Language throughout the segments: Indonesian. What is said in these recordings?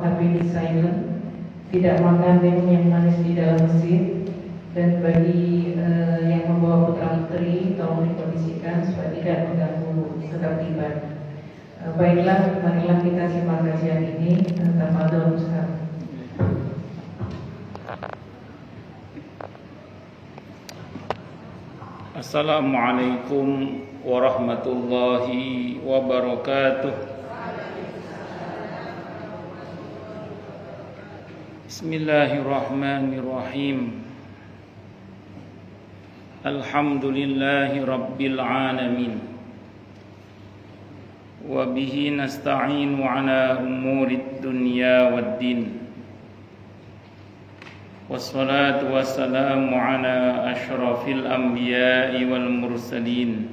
tapi di silent, tidak makan minum yang manis di dalam masjid, dan bagi yang membawa putra putri tolong dikondisikan supaya tidak mengganggu ketertiban. Baiklah, marilah kita simak kajian ini. Tafadhol Ustaz. Assalamualaikum warahmatullahi wabarakatuh. Bismillahirrahmanirrahim. Alhamdulillahi rabbil alamin. Wa bihi nasta'inu ala umurid dunya waddin. Wassalatu wassalamu ala ashrafil anbiya'i wal mursalin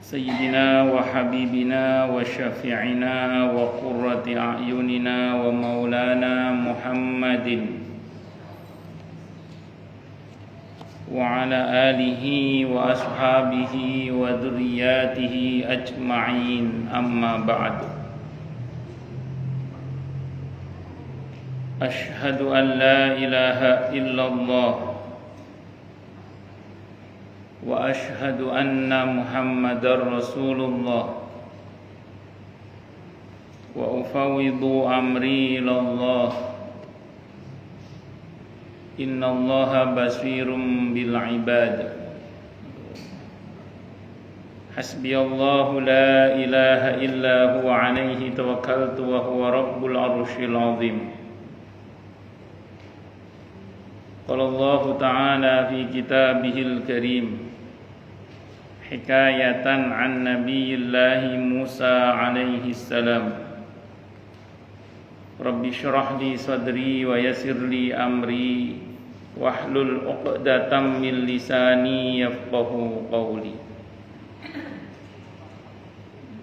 Sayyidina wa habibina wa syafi'ina wa qurrati a'yunina wa maulana Muhammadin wa ala alihi wa ashabihi wa dhurriyyatihi ajma'in, amma ba'du. Ashhadu an la ilaha illallah wa ashhadu anna Muhammadar Rasulullah wa ufawwidu amri ilallah. Innallaha basirun bil ibad. Hasbiyallahu la ilaha illa huwa alaihi tawakkaltu wa huwa rabbul arsyil azim. Qala Allah Ta'ala fi kitabihil karim hikayatan an nabiyillahi Musa alaihi salam. Rabbi syrah li sadri wa yassir li amri wahlul 'uqdatam min lisani yafqahu qawli.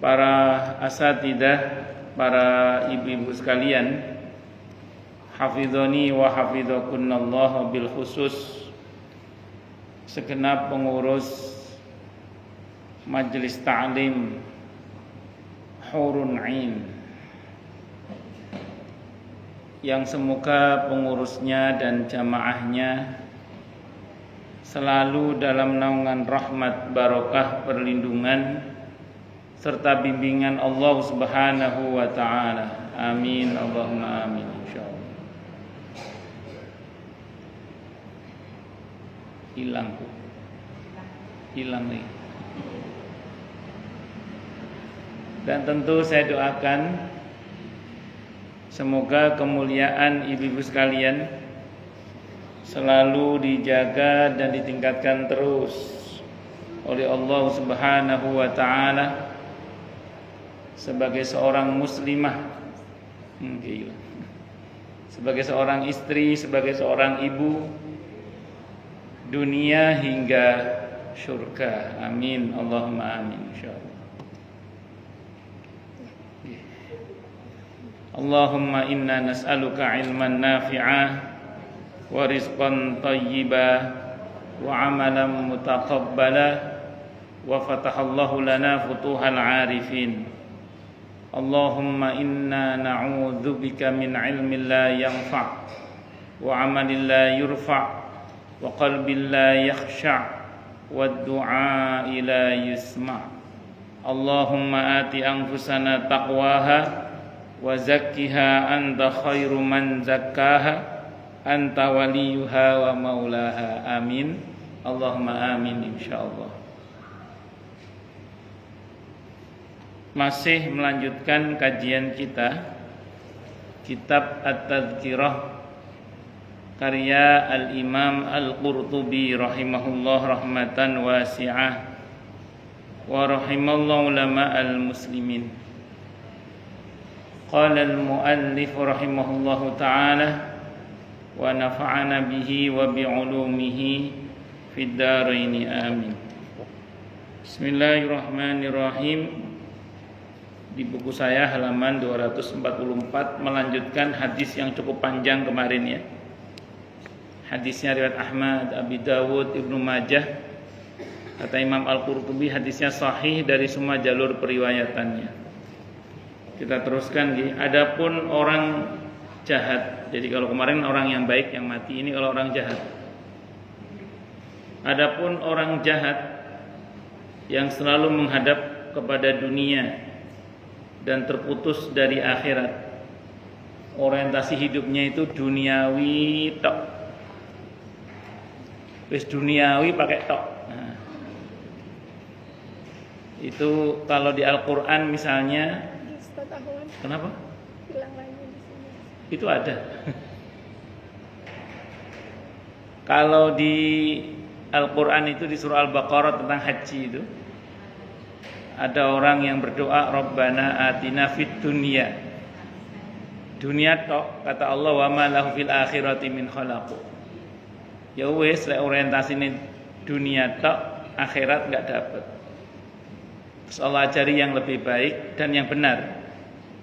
Para asatidah, para ibu-ibu sekalian, hafidhani wa hafidhakunallah, bil khusus segenap pengurus Majelis Ta'lim Hurun Ain, yang semoga pengurusnya dan jamaahnya selalu dalam naungan rahmat, barokah, perlindungan serta bimbingan Allah Subhanahu wa ta'ala. Amin, Allahumma amin, insyaallah. Hilang nih. Dan tentu saya doakan semoga kemuliaan ibu-ibu sekalian selalu dijaga dan ditingkatkan terus oleh Allah Subhanahu wa ta'ala sebagai seorang muslimah, sebagai seorang istri, sebagai seorang ibu, dunia hingga syurga. Amin, Allahumma amin, insyaallah. Allahumma inna nas'aluka ilman nafi'a wa rizqan tayyiba wa amalan mutaqabbala wa fatahallahu lana futuhal arifin. Allahumma inna na'udzubika min ilmin la yanfa' wa amalin la yurfa' wa qalbin la yakhsha' wa du'a'i la yusma'. Allahumma ati anfusana taqwaha wa zakkiha anta khairu man zakkaha anta waliyuha wa maulaha. Amin, Allahumma amin, insyaallah. Masih melanjutkan kajian kita kitab At-Tadhkirah karya Al-Imam Al-Qurtubi rahimahullah rahmatan wasi'ah wa rahimallahu ulama al-muslimin. Qala al-muallif rahimahullahu ta'ala wa nafa'ana bihi wa bi'ulumihi fid dharain, amin. Bismillahirrahmanirrahim. Di buku saya halaman 244 melanjutkan hadis yang cukup panjang kemarin ya. Hadisnya riwayat Ahmad, Abi Dawud, Ibnu Majah. Kata Imam Al-Qurtubi hadisnya sahih dari semua jalur periwayatannya. Kita teruskan Ki. Adapun orang jahat. Jadi kalau kemarin orang yang baik yang mati, ini kalau orang jahat. Adapun orang jahat yang selalu menghadap kepada dunia dan terputus dari akhirat. Orientasi hidupnya itu duniawi tok. Wis duniawi pakai tok. Nah, itu kalau di Al-Qur'an misalnya, kenapa? Bilang lagi di sini. Itu ada. Kalau di Al-Qur'an itu di surah Al-Baqarah tentang haji itu ada orang yang berdoa Rabbana atina fid dunya. Dunia tok, kata Allah, wa ma lahu fil akhirati min khalaq. Ya wis lek orientasine dunia tok, akhirat enggak dapat. Terus Allah ajari yang lebih baik dan yang benar,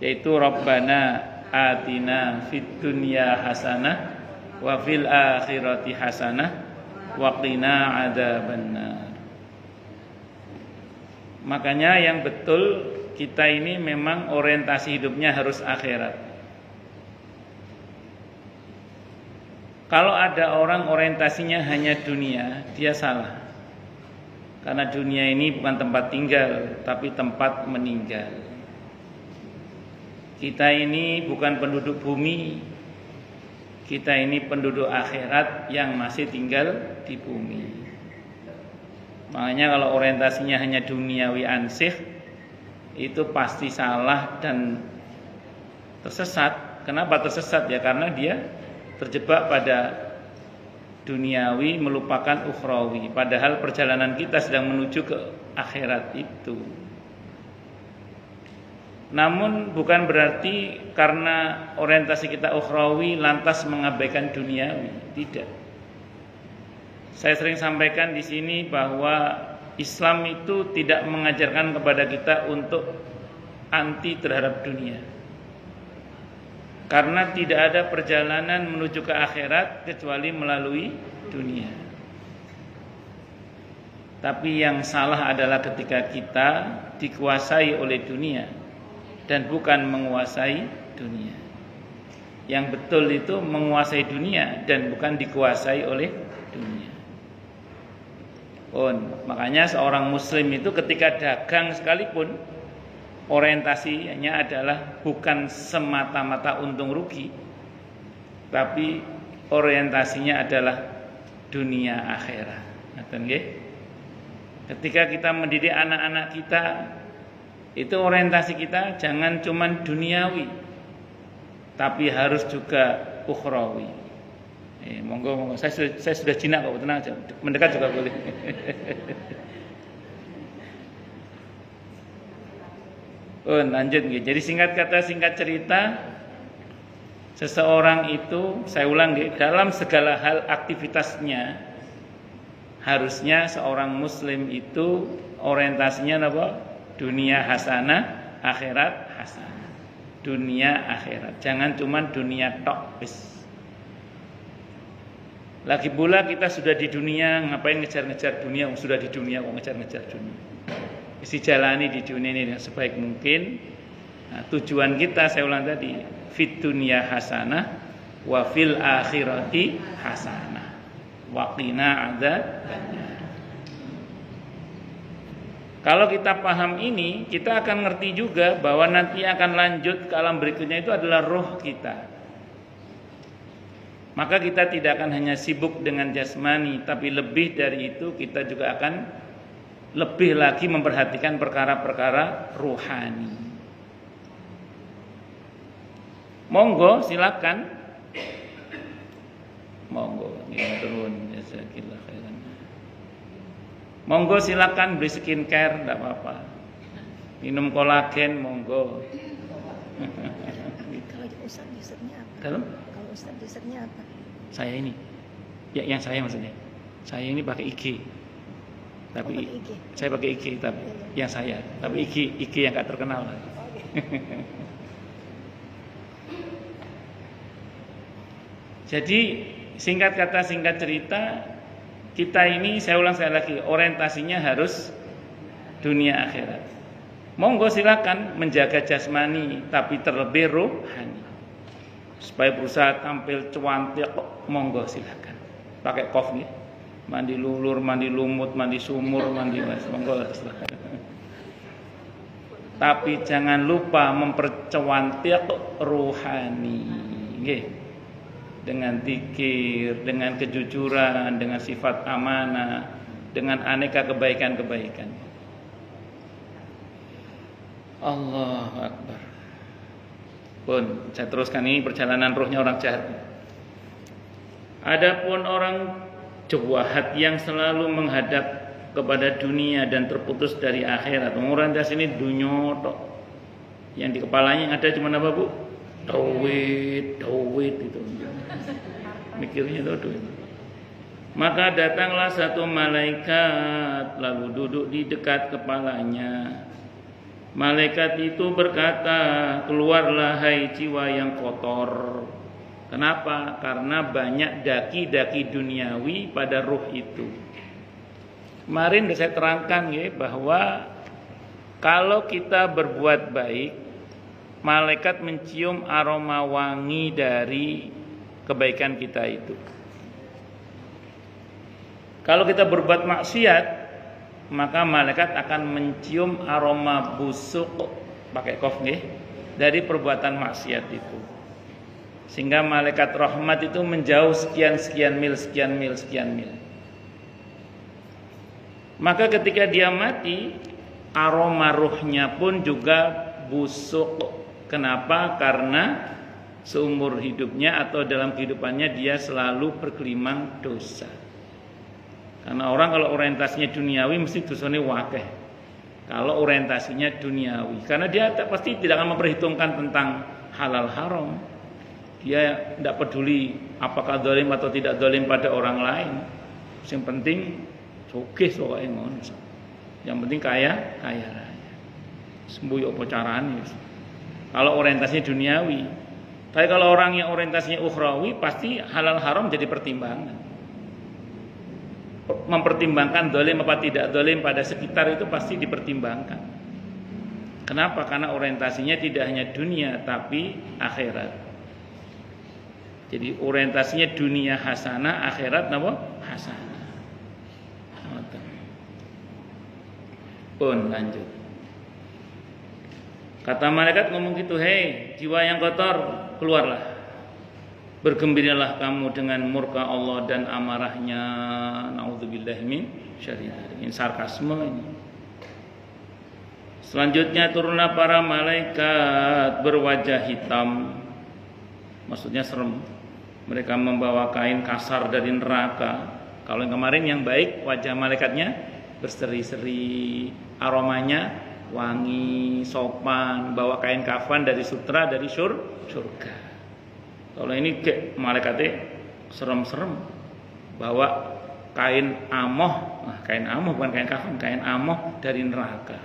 yaitu Rabbana atina fid dunya hasanah wa fil akhirati hasanah wa qina adzabannar. Makanya yang betul kita ini memang orientasi hidupnya harus akhirat. Kalau ada orang orientasinya hanya dunia, dia salah. Karena dunia ini bukan tempat tinggal, tapi tempat meninggal. Kita ini bukan penduduk bumi. Kita ini penduduk akhirat yang masih tinggal di bumi. Makanya kalau orientasinya hanya duniawi ansih, itu pasti salah dan tersesat. Kenapa tersesat? Ya karena dia terjebak pada duniawi melupakan ukhrawi. Padahal perjalanan kita sedang menuju ke akhirat itu. Namun bukan berarti karena orientasi kita ukhrawi lantas mengabaikan duniawi. Tidak. Saya sering sampaikan di sini bahwa Islam itu tidak mengajarkan kepada kita untuk anti terhadap dunia. Karena tidak ada perjalanan menuju ke akhirat kecuali melalui dunia. Tapi yang salah adalah ketika kita dikuasai oleh dunia dan bukan menguasai dunia. Yang betul itu menguasai dunia dan bukan dikuasai oleh dunia. Makanya seorang muslim itu ketika dagang sekalipun orientasinya adalah bukan semata-mata untung rugi, tapi orientasinya adalah dunia akhirat. Ngaten nggih? Ketika kita mendidik anak-anak kita, itu orientasi kita jangan cuman duniawi, tapi harus juga ukhrawi. Monggo, saya sudah jinak kok, tenang aja. Mendekat juga boleh. Lanjut gitu. Jadi singkat kata singkat cerita, seseorang itu, saya ulang gitu, dalam segala hal aktivitasnya harusnya seorang muslim itu orientasinya apa? Dunia hasanah, akhirat hasanah. Dunia akhirat. Jangan cuma dunia tok. Lagi pula kita sudah di dunia, ngapain ngejar-ngejar dunia? Sudah di dunia kok ngejar-ngejar dunia. Isi jalani di dunia ini dengan sebaik mungkin. Nah, tujuan kita saya ulang tadi, fit dunya hasanah wa fil akhirati hasanah wa qina adzabannar. Kalau kita paham ini, kita akan ngerti juga bahwa nanti akan lanjut ke alam berikutnya itu adalah roh kita. Maka kita tidak akan hanya sibuk dengan jasmani, tapi lebih dari itu kita juga akan lebih lagi memperhatikan perkara-perkara ruhani. Monggo silakan. Monggo turun jazakillah khairan. Monggo silakan beli skincare enggak apa-apa. Minum kolagen monggo. Kalau Ustaz usernya apa? Kalau Ustaz usernya apa? Saya ini. Ya yang saya maksudnya. Saya ini pakai IG. Tapi IG. Saya pakai IG tapi yang saya, tapi IG yang gak terkenal. Jadi singkat kata singkat cerita, kita ini saya ulang sekali lagi, orientasinya harus dunia akhirat. Monggo silakan menjaga jasmani tapi terlebih rohani. Supaya berusaha tampil cuantik, monggo silakan. Pakai kof nih. Mandi lulur, mandi lumut, mandi sumur, mandi mas. Monggo silakan. Tapi jangan lupa mempercuantik rohani. Nggih. Dengan zikir, dengan kejujuran, dengan sifat amanah, dengan aneka kebaikan-kebaikan. Allahu Akbar. Pun, saya teruskan ini perjalanan rohnya orang jahat. Adapun orang jahat yang selalu menghadap kepada dunia dan terputus dari akhirat. Orang das ini dunia tok. Yang di kepalanya ada cuma apa, Bu? Duit itu. Mikirnya itu duit. Maka datanglah satu malaikat lalu duduk di dekat kepalanya. Malaikat itu berkata, keluarlah hai jiwa yang kotor. Kenapa? Karena banyak daki-daki duniawi pada ruh itu. Kemarin saya terangkan ya, bahwa kalau kita berbuat baik, malaikat mencium aroma wangi dari kebaikan kita itu. Kalau kita berbuat maksiat, maka malaikat akan mencium aroma busuk, pakai kof nggih, dari perbuatan maksiat itu. Sehingga malaikat rahmat itu menjauh sekian mil. Maka ketika dia mati, aroma ruhnya pun juga busuk. Kenapa? Karena seumur hidupnya atau dalam kehidupannya dia selalu bergelimang dosa. Karena orang kalau orientasinya duniawi mesti dosanya wakeh. Kalau orientasinya duniawi, karena dia pasti tidak akan memperhitungkan tentang halal haram. Dia tidak peduli apakah zalim atau tidak zalim pada orang lain. Yang penting sugih pokoknya ngono. Yang penting kaya raya. Sembuh apa carane. Kalau orientasinya duniawi. Tapi kalau orang yang orientasinya ukhrawi, pasti halal haram jadi pertimbangan. Mempertimbangkan zalim apa tidak zalim pada sekitar itu pasti dipertimbangkan. Kenapa? Karena orientasinya tidak hanya dunia tapi akhirat. Jadi orientasinya dunia hasanah, akhirat napa? Hasanah. Pun lanjut. Kata malaikat ngomong gitu, hei jiwa yang kotor, keluarlah. Bergembiralah kamu dengan murka Allah dan amarahnya. Naudzubillahi min syarri dzalik. Ini sarkasme ini. Selanjutnya turunlah para malaikat berwajah hitam. Maksudnya serem. Mereka membawa kain kasar dari neraka. Kalau yang kemarin yang baik, wajah malaikatnya berseri-seri, aromanya wangi, sopan, bawa kain kafan dari sutra dari surga. Kalau ini kayak malaikatnya serem-serem, bawa kain amoh, kain amoh bukan kain kafan, kain amoh dari neraka.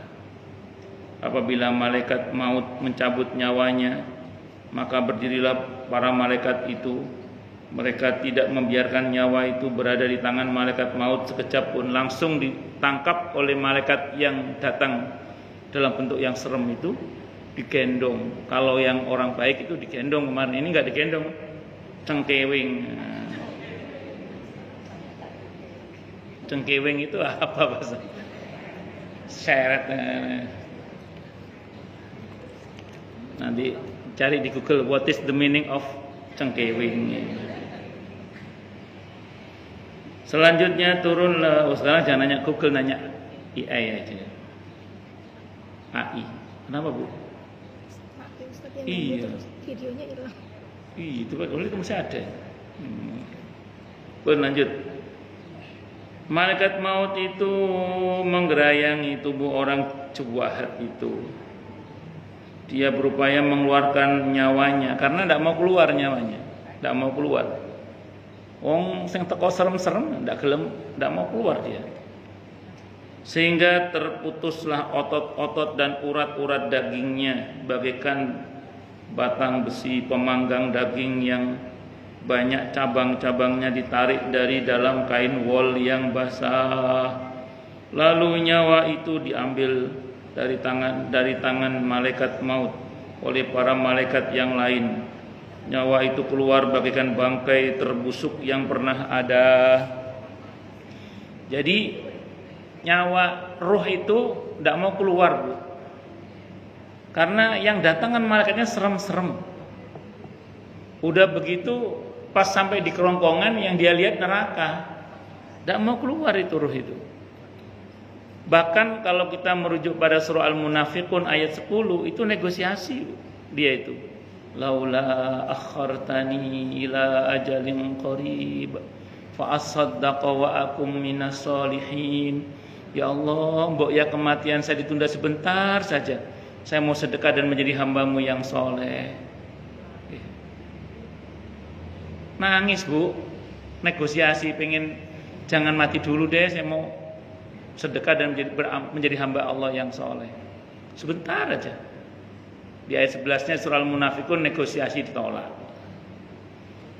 Apabila malaikat maut mencabut nyawanya, maka berdirilah para malaikat itu. Mereka tidak membiarkan nyawa itu berada di tangan malaikat maut sekejap pun, langsung ditangkap oleh malaikat yang datang dalam bentuk yang serem itu, digendong. Kalau yang orang baik itu digendong, kemarin ini enggak digendong, cengkewing. Cengkewing itu apa bahasa? Seret. Nanti cari di Google, what is the meaning of cengkewing. Selanjutnya turunlah, sekarang jangan nanya Google, nanya AI aja. AI. Kenapa, Bu? Iya. Videonya hilang. Itu kan oleh itu masih ada. Pun lanjut. Malaikat maut itu menggerayangi tubuh orang jahat itu. Dia berupaya mengeluarkan nyawanya karena tidak mau keluar nyawanya, tidak mau keluar. Wong sing teko serem-serem tidak gelem, tidak mau keluar dia. Sehingga terputuslah otot-otot dan urat-urat dagingnya bagaikan batang besi pemanggang daging yang banyak cabang-cabangnya ditarik dari dalam kain wol yang basah. Lalu nyawa itu diambil dari tangan malaikat maut oleh para malaikat yang lain. Nyawa itu keluar bagaikan bangkai terbusuk yang pernah ada. Jadi nyawa roh itu tidak mau keluar, Bu. Karena yang datangan malaikatnya serem-serem. Udah begitu pas sampai di kerongkongan yang dia lihat neraka. Tidak mau keluar itu roh itu. Bahkan kalau kita merujuk pada surah Al-Munafiqun ayat 10, itu negosiasi dia itu. Laula akhartani ila ajalin qarib fa asaddaqa wa akum minas solihin. Ya Allah, mbok ya kematian saya ditunda sebentar saja. Saya mau sedekah dan menjadi hamba-Mu yang soleh. Nangis, Bu. Negosiasi, pengen jangan mati dulu deh, saya mau sedekah dan menjadi hamba Allah yang soleh. Sebentar aja. Di ayat 11-nya surah Al-Munafiqun negosiasi ditolak.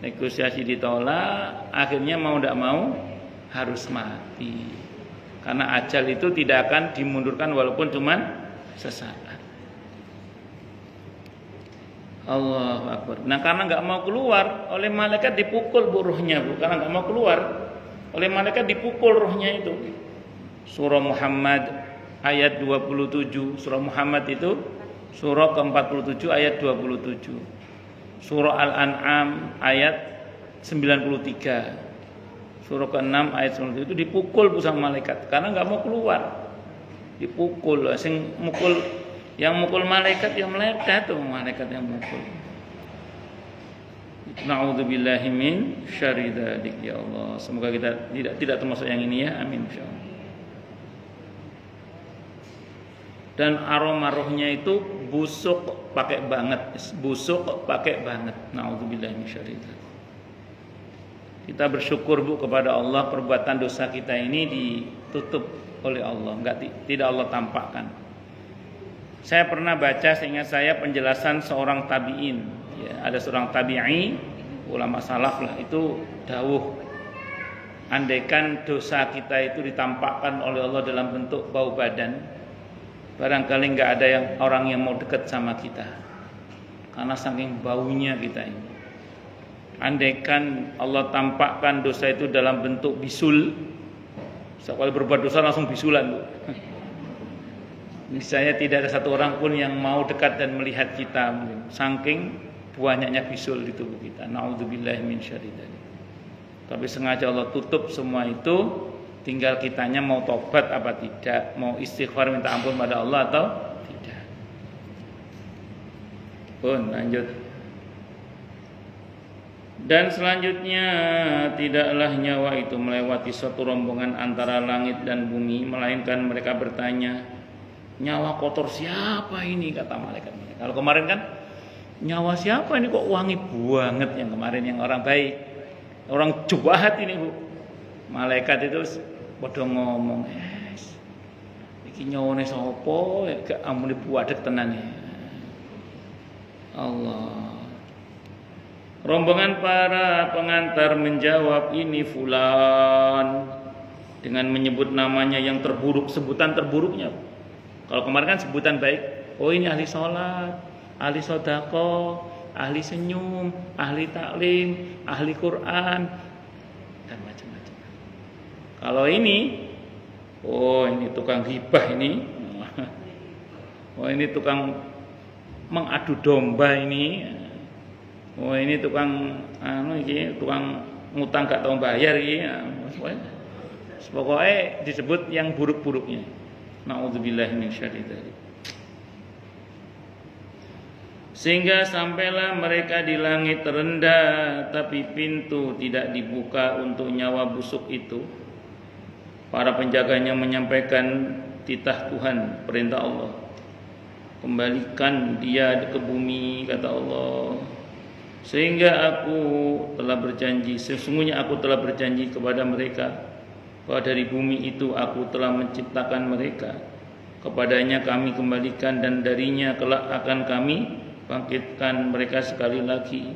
Negosiasi ditolak, akhirnya mau tidak mau harus mati. Karena ajal itu tidak akan dimundurkan walaupun cuma sesaat. Allahu Akbar. Nah, karena nggak mau keluar, oleh malaikat dipukul ruhnya, Bu. Karena nggak mau keluar, oleh malaikat dipukul ruhnya itu. Surah Muhammad ayat 27. Surah Muhammad itu surah ke-47 ayat 27. Surah Al-An'am ayat 93. Surah ke-6 ayat 93 itu dipukul sama malaikat karena nggak mau keluar. Dipukul, yang mukul malaikat yang melekat tuh, malaikat yang mukul. Na'udzubillahi min syarri dzalik, ya Allah. Semoga kita tidak termasuk yang ini ya. Amin insyaallah. Dan aroma rohnya itu busuk pakai banget. Na'udzubillahi min syarri dzalik. Kita bersyukur, Bu, kepada Allah, perbuatan dosa kita ini ditutup oleh Allah, tidak Allah tampakkan. Saya pernah baca, seingat saya penjelasan seorang tabi'in, ya, ada seorang tabi'i, ulama salaf lah, itu dawuh, andaikan dosa kita itu ditampakkan oleh Allah dalam bentuk bau badan, barangkali nggak ada orang yang mau dekat sama kita, karena saking baunya kita ini. Andaikan Allah tampakkan dosa itu dalam bentuk bisul, sekali berbuat dosa langsung bisulan, Bu. Misalnya tidak ada satu orang pun yang mau dekat dan melihat kita, saking banyaknya bisul di tubuh kita. Na'udzubillahi min syarri dzalik. Tapi sengaja Allah tutup semua itu, tinggal kitanya mau tobat apa tidak, mau istighfar minta ampun pada Allah atau tidak. Pun lanjut. Dan selanjutnya, tidaklah nyawa itu melewati suatu rombongan antara langit dan bumi, melainkan mereka bertanya, nyawa kotor siapa ini, kata malaikat. Kalau kemarin kan nyawa siapa ini kok wangi banget, yang kemarin yang orang baik, orang jahat ini, Bu. Malaikat itu padha ngomong, iki nyawane sapa, gak ampun buadek tenan ya. Allah. Rombongan para pengantar menjawab, ini fulan, dengan menyebut namanya yang terburuk, sebutan terburuknya. Kalau kemarin kan sebutan baik, oh ini ahli sholat, ahli sodako, ahli senyum, ahli taklim, ahli Quran, dan macam-macam. Kalau ini, oh ini tukang ghibah ini, oh ini tukang mengadu domba ini, oh ini tukang tukang ngutang gak tahu bayar ini. Pokoknya disebut yang buruk-buruknya. Na'udzubillahi min syarri dzalik. Sehingga sampailah mereka di langit terendah, tapi pintu tidak dibuka untuk nyawa busuk itu. Para penjaganya menyampaikan titah Tuhan, perintah Allah, kembalikan dia ke bumi, kata Allah. Sehingga aku telah berjanji, sesungguhnya aku telah berjanji kepada mereka, bahwa dari bumi itu aku telah menciptakan mereka, kepadanya kami kembalikan, dan darinya kelak akan kami bangkitkan mereka sekali lagi.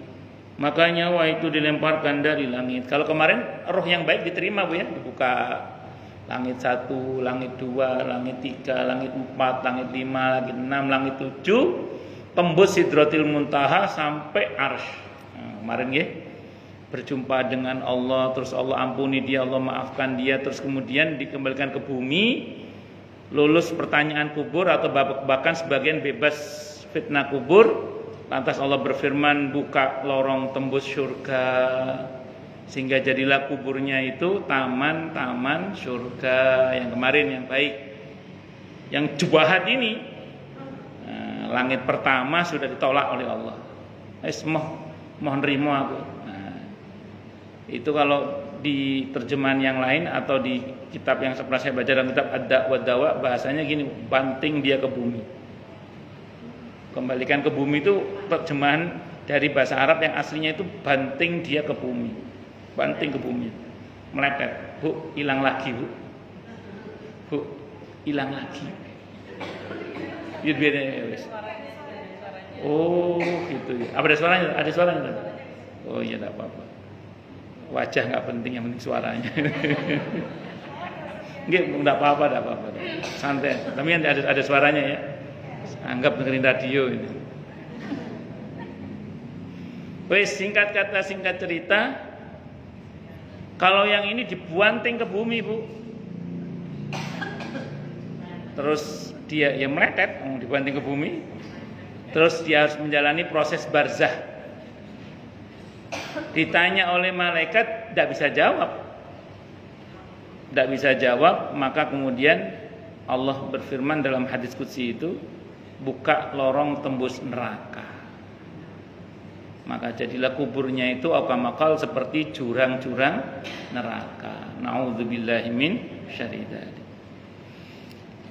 Maka nyawa itu dilemparkan dari langit. Kalau kemarin roh yang baik diterima, Bu, ya, dibuka. Langit 1, langit 2, langit 3, langit 4, langit 5, langit 6, langit 7, tembus Sidratil Muntaha sampai Arsy. Nah, kemarin ya, berjumpa dengan Allah, terus Allah ampuni dia, Allah maafkan dia, terus kemudian dikembalikan ke bumi, lulus pertanyaan kubur atau bahkan sebagian bebas fitnah kubur. Lantas Allah berfirman, buka lorong tembus surga, sehingga jadilah kuburnya itu taman-taman surga yang kemarin yang baik. Yang jubahat ini, langit pertama sudah ditolak oleh Allah. Mohon rimo aku. Itu kalau di terjemahan yang lain atau di kitab yang pernah saya baca dalam kitab Ad-Da' wa Dawa, bahasanya gini, banting dia ke bumi. Kembalikan ke bumi itu terjemahan dari bahasa Arab yang aslinya itu banting dia ke bumi. Banting ke bumi. Meletet. Bu, hilang lagi, Bu. Bu, hilang lagi. Itu beda ya, wes. Oh, gitu ya. Apa ada suaranya? Ada suaranya? Oh, iya, enggak apa-apa. Wajah enggak penting, yang penting suaranya. Enggak apa-apa. Santai. Tapi ada suaranya ya. Anggap dengerin radio ini. Wes, singkat kata singkat cerita, kalau yang ini dibuanting ke bumi, Bu. Terus dia yang meletet, dibanting ke bumi. Terus dia harus menjalani proses barzah. Ditanya oleh malaikat, tidak bisa jawab. Tidak bisa jawab, maka kemudian Allah berfirman dalam hadis qudsi itu, buka lorong tembus neraka. Maka jadilah kuburnya itu akamakal seperti jurang-jurang neraka. Na'udzubillahi min syarri dzalik.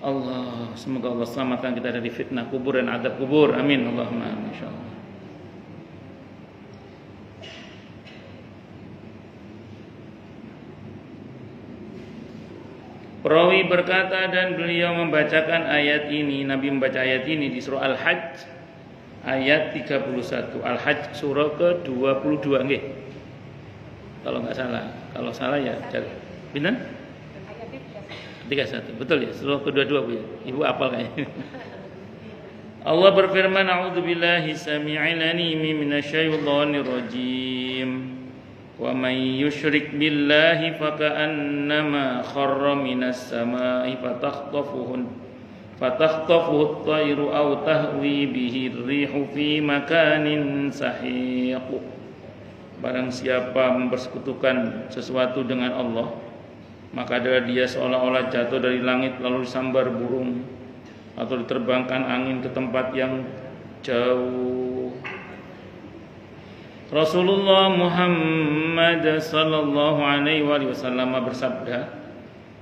Allah, semoga Allah selamatkan kita dari fitnah kubur dan azab kubur. Amin. Allahumma amin. Insyaallah. Perawi berkata dan beliau membacakan ayat ini, Nabi membaca ayat ini di surah Al-Hajj ayat 31. Al-Hajj surah ke-22 nggih. Kalau enggak salah. Kalau salah ya cari. Pinten? 31. Betul ya? Surah ke-22 Bu ya. Ibu hafal kayaknya. Allah berfirman, a'udzubillahi samii'il 'aliim minasyaitonir rajim. Wa may yusyrik billahi faka'annama kharra minas samaa'i fatakhtafuhu at-tayru aw tahwi bihi ar-rihu fi makanin sahiq. Barang siapa mempersekutukan sesuatu dengan Allah, maka adalah dia seolah-olah jatuh dari langit lalu disambar burung atau diterbangkan angin ke tempat yang jauh. Rasulullah Muhammad sallallahu alaihi wasallam bersabda,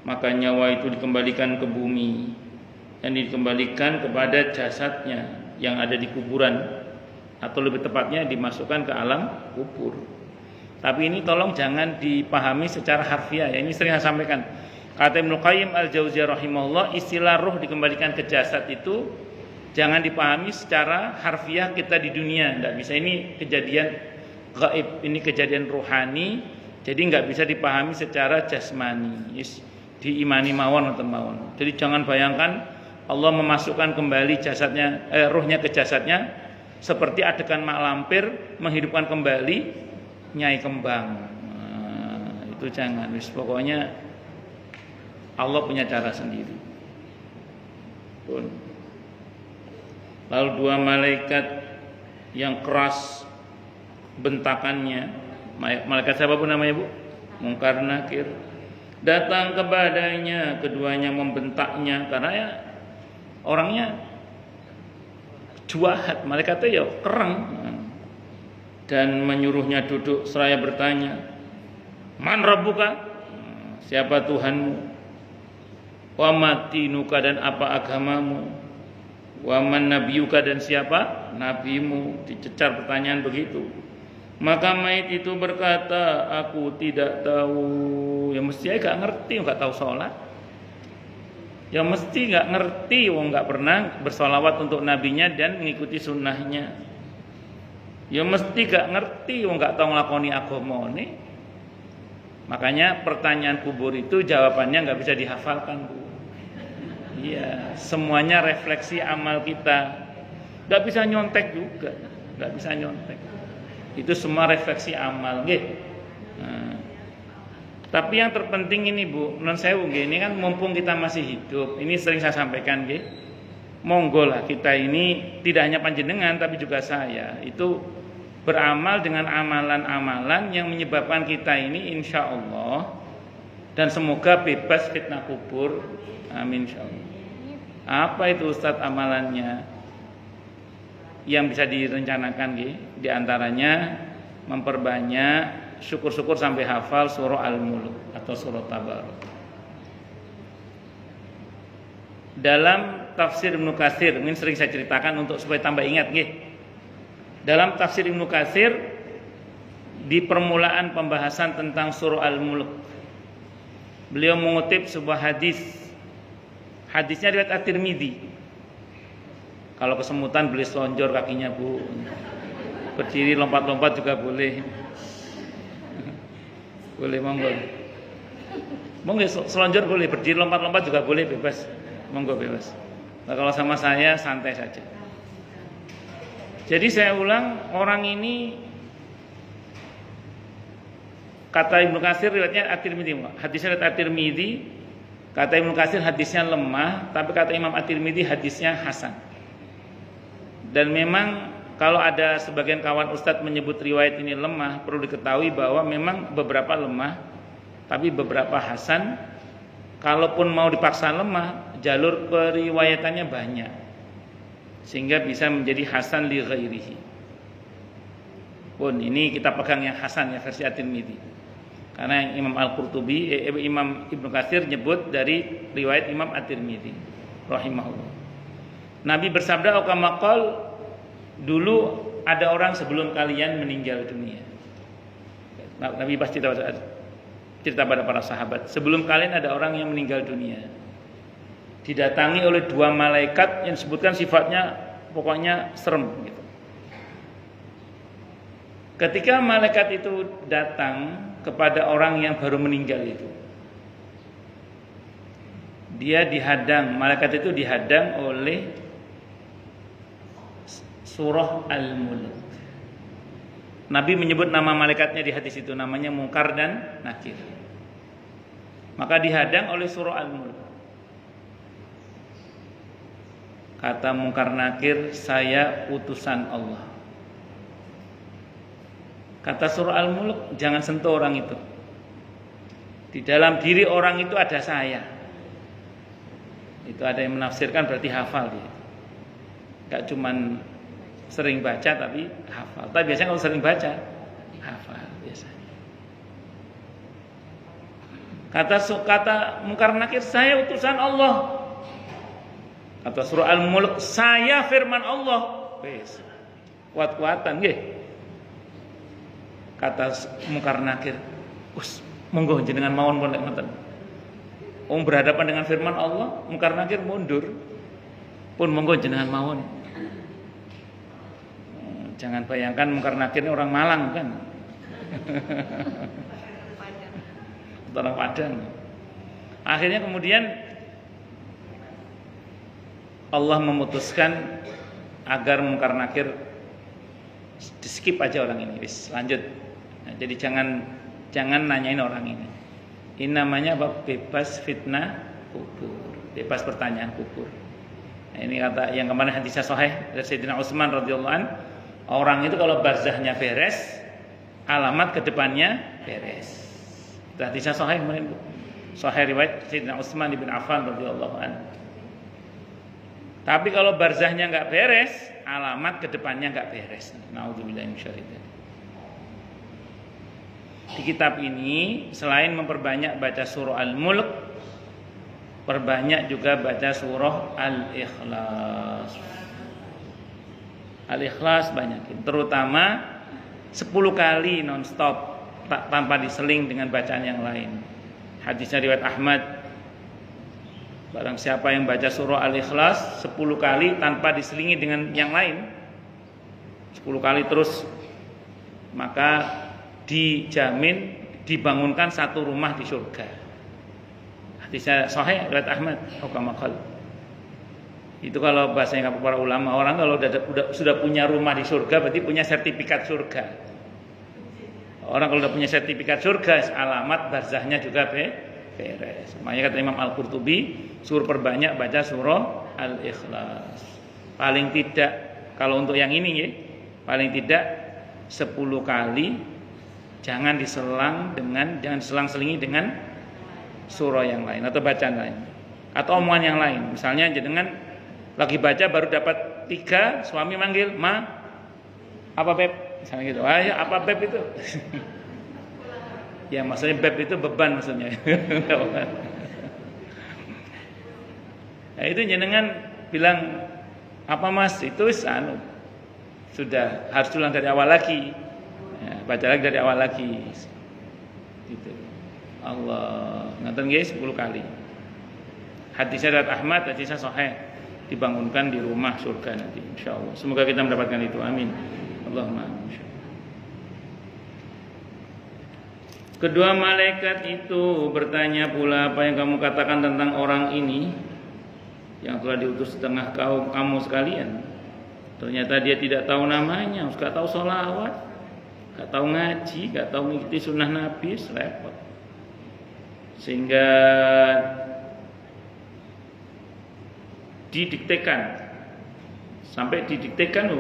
maka nyawa itu dikembalikan ke bumi dan dikembalikan kepada jasadnya yang ada di kuburan, atau lebih tepatnya dimasukkan ke alam kubur. Tapi ini tolong jangan dipahami secara harfiah ya. Ini sering saya sampaikan. Kata Ibnu Qayyim Al-Jauziyah rahimahullah, istilah ruh dikembalikan ke jasad itu jangan dipahami secara harfiah kita di dunia. Tidak bisa, ini kejadian gaib, ini kejadian rohani, jadi nggak bisa dipahami secara jasmani, diimani mawon atau mawon. Jadi jangan bayangkan Allah memasukkan kembali jasadnya, ruhnya ke jasadnya seperti adegan mak lampir menghidupkan kembali Nyai Kembang. Nah, itu jangan. Pokoknya Allah punya cara sendiri. Pun. Lalu dua malaikat yang keras bentakannya, malaikat siapa pun namanya Bu? Mungkar Nakir, datang kepadanya, keduanya membentaknya karena ya orangnya juahat, malaikatnya ya kereng, dan menyuruhnya duduk seraya bertanya, man rabbuka, siapa Tuhanmu, wa matinuka, dan apa agamamu, wa man nabiyuka, dan siapa nabimu. Dicecar pertanyaan begitu. Maka mayit itu berkata, aku tidak tahu. Ya mesti gak ngerti, gak tahu sholat. Ya mesti gak ngerti, wong gak pernah bersolawat untuk nabinya dan mengikuti sunnahnya. Ya mesti gak ngerti, wong gak tahu ngelakoni agamane. Makanya pertanyaan kubur itu jawabannya nggak bisa dihafalkan, Bu. Iya, semuanya refleksi amal kita. Nggak bisa nyontek juga, nggak bisa nyontek. Itu semua refleksi amal, nggih. Nah, tapi yang terpenting ini, Bu, non sewu nggih, ini kan mumpung kita masih hidup, ini sering saya sampaikan nggih. Monggo lah kita ini tidak hanya panjenengan tapi juga saya itu beramal dengan amalan-amalan yang menyebabkan kita ini insya Allah dan semoga bebas fitnah kubur. Amin insya Allah. Apa itu Ustadz amalannya yang bisa direncanakan nggih? Di antaranya memperbanyak syukur-syukur sampai hafal surah Al-Mulk atau surah Tabarok. Dalam tafsir Ibnu Katsir, ini sering saya ceritakan untuk supaya tambah ingat nggih. Dalam tafsir Ibnu Katsir di permulaan pembahasan tentang surah Al-Mulk, beliau mengutip sebuah hadis. Hadisnya riwayat At-Tirmidzi. Kalau kesemutan boleh selonjor kakinya, Bu. Berdiri lompat-lompat juga boleh. Boleh, monggo. Monggo selonjor boleh, berdiri lompat-lompat juga boleh, bebas. Monggo bebas. Nah, kalau sama saya santai saja. Jadi saya ulang, orang ini kata Ibnu Katsir riwayatnya At-Tirmidzi. Hadisnya riwayat At-Tirmidzi. Kata Ibnu Katsir hadisnya lemah, tapi kata Imam At-Tirmidzi hadisnya hasan. Dan memang kalau ada sebagian kawan ustadz menyebut riwayat ini lemah, perlu diketahui bahwa memang beberapa lemah, tapi beberapa hasan. Kalaupun mau dipaksa lemah, jalur periwayatannya banyak, sehingga bisa menjadi hasan li ghairihi. Pun ini kita pegang yang hasan ya versi At-Tirmidzi. Karena Imam Al-Qurtubi, Imam Ibnu Katsir nyebut dari riwayat Imam At-Tirmidzi rahimahullah. Nabi bersabda, "Okamaqal, dulu ada orang sebelum kalian meninggal dunia." Nabi pasti cerita pada para sahabat, sebelum kalian ada orang yang meninggal dunia, didatangi oleh dua malaikat yang disebutkan sifatnya pokoknya serem gitu. Ketika malaikat itu datang kepada orang yang baru meninggal itu, dia dihadang, malaikat itu dihadang oleh surah Al-Mulk. Nabi menyebut nama malaikatnya di hadis itu, namanya Munkar dan Nakir. Maka dihadang oleh surah Al-Mulk. Kata Munkar Nakir, "Saya utusan Allah." Kata surah Al-Mulk, "Jangan sentuh orang itu. Di dalam diri orang itu ada saya." Itu ada yang menafsirkan berarti hafal dia. Gak cuman sering baca tapi hafal. Tapi biasanya kalau sering baca hafal biasanya. Kata Munkar Nakir, "Saya utusan Allah." Kata surah Al-Mulk, "Saya firman Allah." Wes. Kuat-kuatan nggih. Kata Munkar Nakir, "Monggo jenengan mawon pun lek ngoten." Berhadapan dengan firman Allah, Munkar Nakir mundur. Pun monggo jenengan mawon. Jangan bayangkan Munkar Nakir ini orang Malang kan. Orang Padang. Akhirnya kemudian Allah memutuskan agar Munkar Nakir di skip aja orang ini, lanjut. Nah, jadi jangan nanyain orang ini. Ini namanya apa? Bebas fitnah kubur, bebas pertanyaan kubur. Nah, ini kata yang kemarin hadisnya sahih dari Sayyidina Utsman radhiyallahu an. Orang itu kalau barzahnya beres, alamat ke depannya beres. Itu hadisnya sahih kemarin, Bu. Sahih riwayat Sayyidina Utsman bin Affan radhiyallahu an. Tapi kalau barzahnya enggak beres, alamat ke depannya enggak beres. Nauzubillahi minasyaitonir. Di kitab ini selain memperbanyak baca surah Al-Mulk, perbanyak juga baca surah Al-Ikhlas. Al-Ikhlas banyakin, terutama 10 kali nonstop tanpa diseling dengan bacaan yang lain. Hadisnya riwayat Ahmad, barang siapa yang baca surah Al-Ikhlas 10 kali tanpa diselingi dengan yang lain, 10 kali terus, maka dijamin dibangunkan satu rumah di surga. Hadisnya sahih riwayat Ahmad kama qala. Itu kalau bahasanya para ulama, orang kalau sudah punya rumah di surga berarti punya sertifikat surga. Orang kalau sudah punya sertifikat surga, alamat barzahnya juga beres. Makanya kata Imam Al-Qurtubi, suruh perbanyak baca surah Al-Ikhlas. Paling tidak kalau untuk yang ini ya, paling tidak 10 kali, jangan selang-selingi dengan surah yang lain atau bacaan lain atau omongan yang lain. Misalnya jenengan lagi baca baru dapat 3, suami manggil, "Ma, apa beb?" Misalnya gitu. "Ah, ya, apa beb itu?" Ya maksudnya beb itu beban maksudnya. Nah, itu jenengan bilang, "Apa Mas? Itu sudah harus ulang dari awal lagi." Ya, baca lagi dari awal lagi. Gitu. Allah, ngaten nggih 10 kali. Hadisnya dari Ahmad, hadisnya sahih. Dibangunkan di rumah surga nanti insyaallah. Semoga kita mendapatkan itu. Amin. Allahumma amin. Kedua malaikat itu bertanya pula, "Apa yang kamu katakan tentang orang ini yang telah diutus setengah kamu sekalian? Ternyata dia tidak tahu namanya, enggak tahu sholawat, enggak tahu ngaji, enggak tahu mengikuti sunnah Nabi, repot. Sehingga didiktekan sampai didiktekan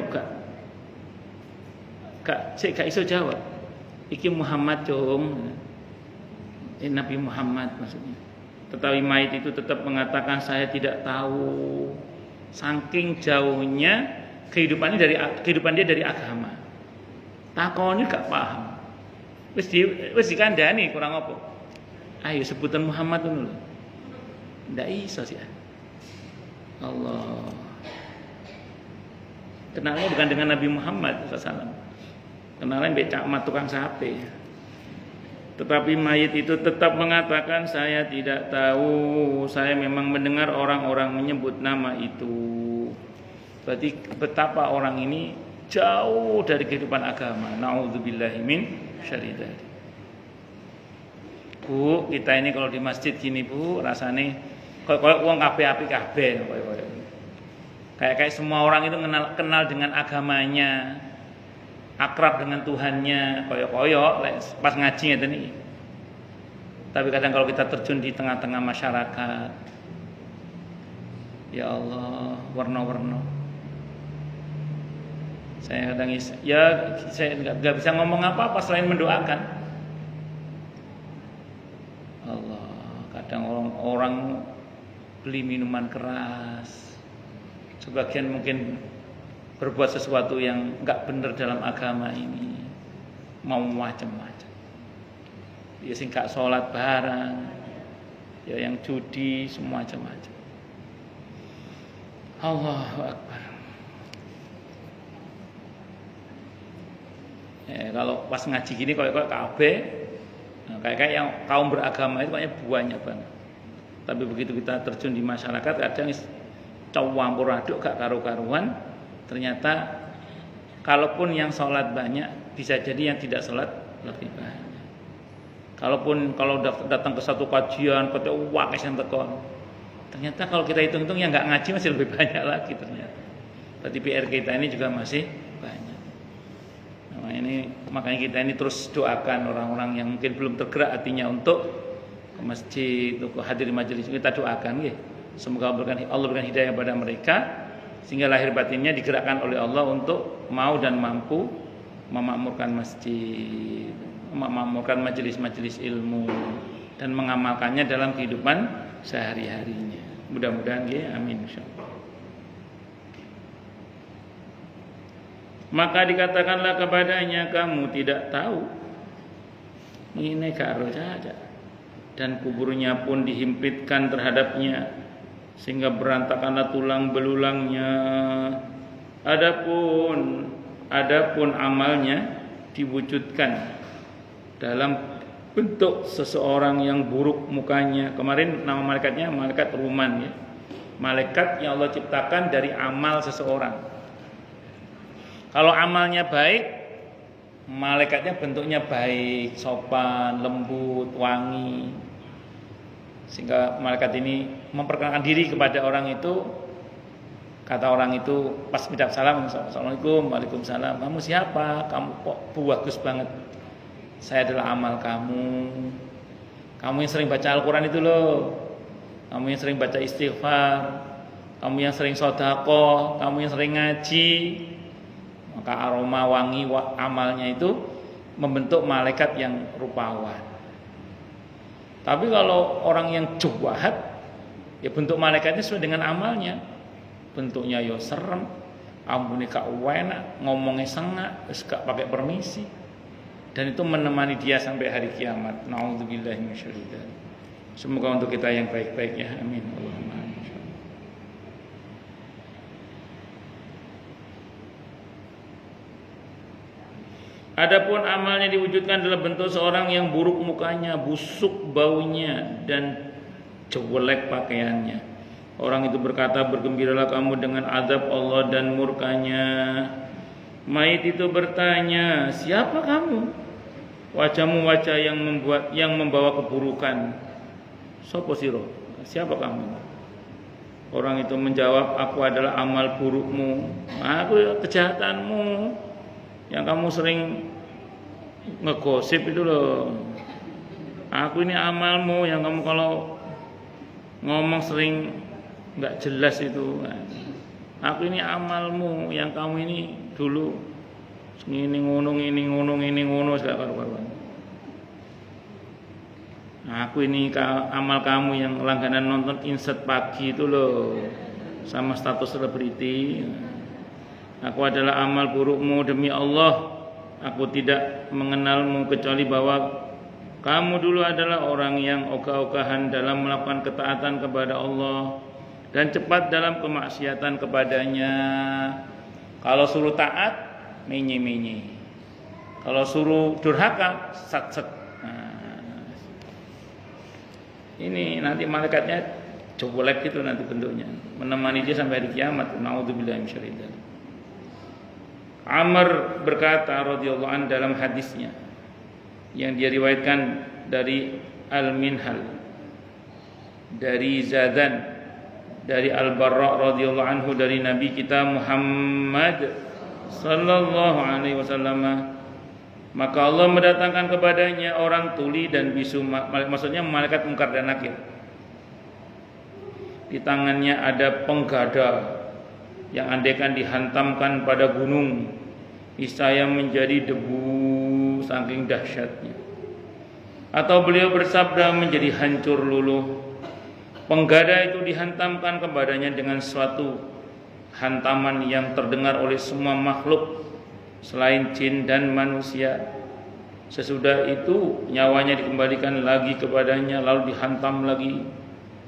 gak iso jawab. Iki Muhammad cung, Nabi Muhammad maksudnya. Tetapi mayit itu tetap mengatakan saya tidak tahu. Saking jauhnya kehidupan dia dari agama. Takoni gak paham. Wis dikandani kurang apa? Ayo sebutan Muhammad dulu. Ndak iso sih. Allah. Kenalnya bukan dengan Nabi Muhammad SAW. Kenalnya mbek cakmat tukang sate. Tetapi mayit itu tetap mengatakan saya tidak tahu. Saya memang mendengar orang-orang menyebut nama itu. Berarti betapa orang ini jauh dari kehidupan agama. Nauzubillahi min syarri dzalik. Bu, kita ini kalau di masjid gini Bu, rasane kayak wong kabeh kabeh kayak semua orang itu kenal dengan agamanya, akrab dengan Tuhannya, koyo pas ngaji ngeten iki. Tapi kadang kalau kita terjun di tengah-tengah masyarakat, ya Allah, warna-warna. Saya kadang saya nggak bisa ngomong apa-apa selain mendoakan. Allah, kadang orang beli minuman keras, sebagian mungkin berbuat sesuatu yang enggak benar dalam agama ini, mau macam-macam. Ya sing gak sholat barang, ya yang judi, semua macam-macam. Allahu Akbar. Kalau pas ngaji gini kayak kabeh, kayak yang kaum beragama itu banyak banget. Tapi begitu kita terjun di masyarakat, kadang campur aduk gak karu-karuan. Ternyata kalaupun yang sholat banyak, bisa jadi yang tidak sholat lebih banyak. Kalau datang ke satu kajian, kata wakes yang tekon. Ternyata kalau kita hitung-hitung yang nggak ngaji masih lebih banyak lagi ternyata. Berarti PR kita ini juga masih banyak. Makanya kita ini terus doakan orang-orang yang mungkin belum tergerak hatinya untuk ke masjid, untuk hadir di majelis, kita doakan nggih. Semoga Allah berikan hidayah pada mereka sehingga lahir batinnya digerakkan oleh Allah untuk mau dan mampu memakmurkan masjid, memakmurkan majelis-majelis ilmu dan mengamalkannya dalam kehidupan sehari-harinya. Mudah-mudahan nggih, amin insyaallah. Maka dikatakanlah kepadanya, kamu tidak tahu. Ini karo saja. Dan kuburnya pun dihimpitkan terhadapnya sehingga berantakanlah tulang belulangnya. Adapun amalnya diwujudkan dalam bentuk seseorang yang buruk mukanya. Kemarin nama malaikatnya malaikat Ruman ya. Malaikat yang Allah ciptakan dari amal seseorang. Kalau amalnya baik, malaikatnya bentuknya baik, sopan, lembut, wangi. Sehingga malaikat ini memperkenalkan diri kepada orang itu. Kata orang itu pas ucap salam, Assalamualaikum, Waalaikumsalam. Kamu siapa? Kamu kok bagus banget. Saya adalah amal kamu. Kamu yang sering baca Al-Quran itu loh. Kamu yang sering baca istighfar. Kamu yang sering sedekah, kamu yang sering ngaji. Maka aroma wangi amalnya itu membentuk malaikat yang rupawan. Tapi kalau orang yang jahat, ya bentuk malaikatnya sesuai dengan amalnya. Bentuknya yo serem, ambune gak enak, ngomongnya sengak, wis gak pakai permisi. Dan itu menemani dia sampai hari kiamat. Nauzubillahi minasyaitonir rajim. Semoga untuk kita yang baik-baik ya. Amin. Allahumma amin. Adapun amalnya diwujudkan dalam bentuk seorang yang buruk mukanya, busuk baunya, dan jelek pakaiannya. Orang itu berkata, bergembiralah kamu dengan azab Allah dan murkanya. Mayit itu bertanya, siapa kamu? Wajahmu wajah yang membawa keburukan. Sopo siro? Siapa kamu? Orang itu menjawab, aku adalah amal burukmu, aku kejahatanmu, yang kamu sering ngegosip itu loh. Aku ini amalmu yang kamu kalau ngomong sering nggak jelas itu. Aku ini amalmu yang kamu ini dulu ini ngono segala karuan. Aku ini amal kamu yang langganan nonton Insert pagi itu loh, sama status selebriti. Aku adalah amal burukmu, demi Allah aku tidak mengenalmu kecuali bahwa kamu dulu adalah orang yang ogah-ogahan dalam melakukan ketaatan kepada Allah dan cepat dalam kemaksiatan kepadanya. Kalau suruh taat, menye-menye. Kalau suruh durhaka, sat-set. Nah, ini nanti malaikatnya jelek gitu nanti bentuknya, menemani dia sampai hari kiamat. Nauzubillahi minasyaitonir rajim. Amr berkata radhiyallahu an dalam hadisnya yang dia riwayatkan dari Al-Minhal, dari Zadan, dari Al-Barra radhiyallahu anhu, dari Nabi kita Muhammad sallallahu alaihi wasallam, maka Allah mendatangkan kepadanya orang tuli dan bisu, maksudnya malaikat Munkar dan Nakir. Di tangannya ada penggada yang andaikan dihantamkan pada gunung niscaya menjadi debu saking dahsyatnya, atau beliau bersabda menjadi hancur luluh. Penggada itu dihantamkan kepadanya dengan suatu hantaman yang terdengar oleh semua makhluk selain jin dan manusia. Sesudah itu nyawanya dikembalikan lagi kepadanya lalu dihantam lagi.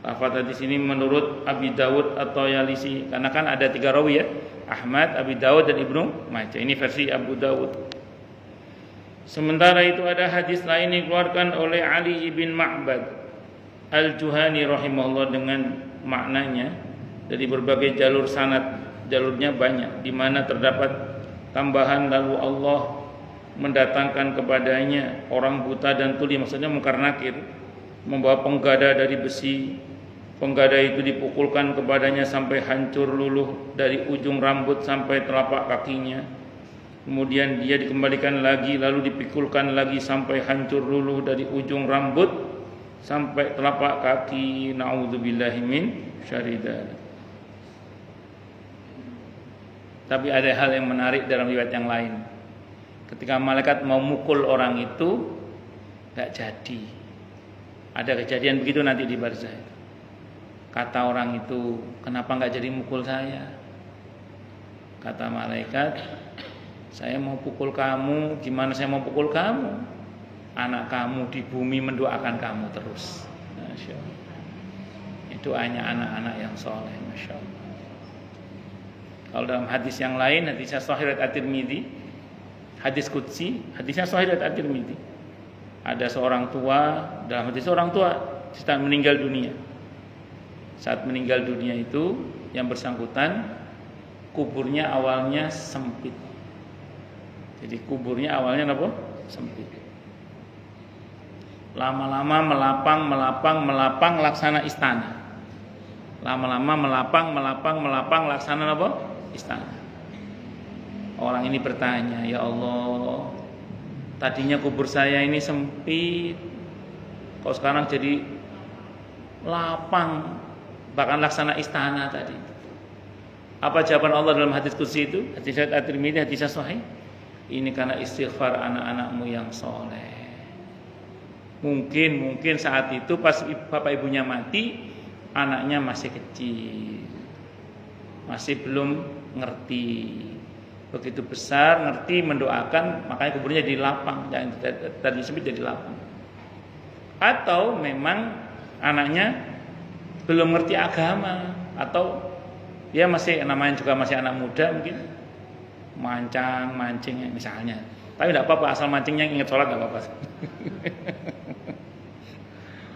Lafaz di sini menurut Abi Dawud atau Yalisi, karena kan ada 3 rawi ya, Ahmad, Abi Dawud dan Ibnu Majah. Ini versi Abu Dawud. Sementara itu ada hadis lain dikeluarkan oleh Ali ibn Ma'bad Al-Juhani rahimahullah dengan maknanya dari berbagai jalur sanad, jalurnya banyak, di mana terdapat tambahan lalu Allah mendatangkan kepadanya orang buta dan tuli, maksudnya Munkar Nakir, membawa penggada dari besi. Penggada itu dipukulkan kepadanya sampai hancur luluh dari ujung rambut sampai telapak kakinya. Kemudian dia dikembalikan lagi lalu dipikulkan lagi sampai hancur luluh dari ujung rambut sampai telapak kaki. Na'udzubillahi min syarri dzalik. Tapi ada hal yang menarik dalam riwayat yang lain. Ketika malaikat mau mukul orang itu enggak jadi. Ada kejadian begitu nanti di barzah. Kata orang itu, kenapa enggak jadi mukul saya? Kata malaikat, saya mau pukul kamu. Gimana saya mau pukul kamu? Anak kamu di bumi mendoakan kamu terus. Masya Allah. Itu hanya anak-anak yang soleh. Masya Allah. Kalau dalam hadis yang lain, hadisnya Sahih riwayat At-Tirmidzi, hadis qudsi, hadisnya Sahih riwayat At-Tirmidzi. Ada seorang tua, dalam hadis seorang tua sedang meninggal dunia. Saat meninggal dunia itu yang bersangkutan kuburnya awalnya sempit. Jadi kuburnya awalnya apa? Sempit. Lama-lama melapang laksana istana. Lama-lama melapang laksana apa? Istana. Orang ini bertanya, ya Allah, tadinya kubur saya ini sempit, kok sekarang jadi lapang, bahkan laksana istana tadi. Apa jawaban Allah dalam hadis qudsi itu? Hadis At-Tirmidzi, hadis sahih. Ini karena istighfar anak-anakmu yang soleh. Mungkin saat itu pas bapak ibunya mati, anaknya masih kecil, masih belum ngerti. Begitu besar ngerti, mendoakan, makanya kuburnya jadi lapang, jangan tadi sempit jadi lapang. Atau memang anaknya belum ngerti agama, atau dia masih namanya juga masih anak muda, mungkin mancing misalnya. Tapi tidak apa-apa, asal mancingnya ingat sholat tidak apa-apa.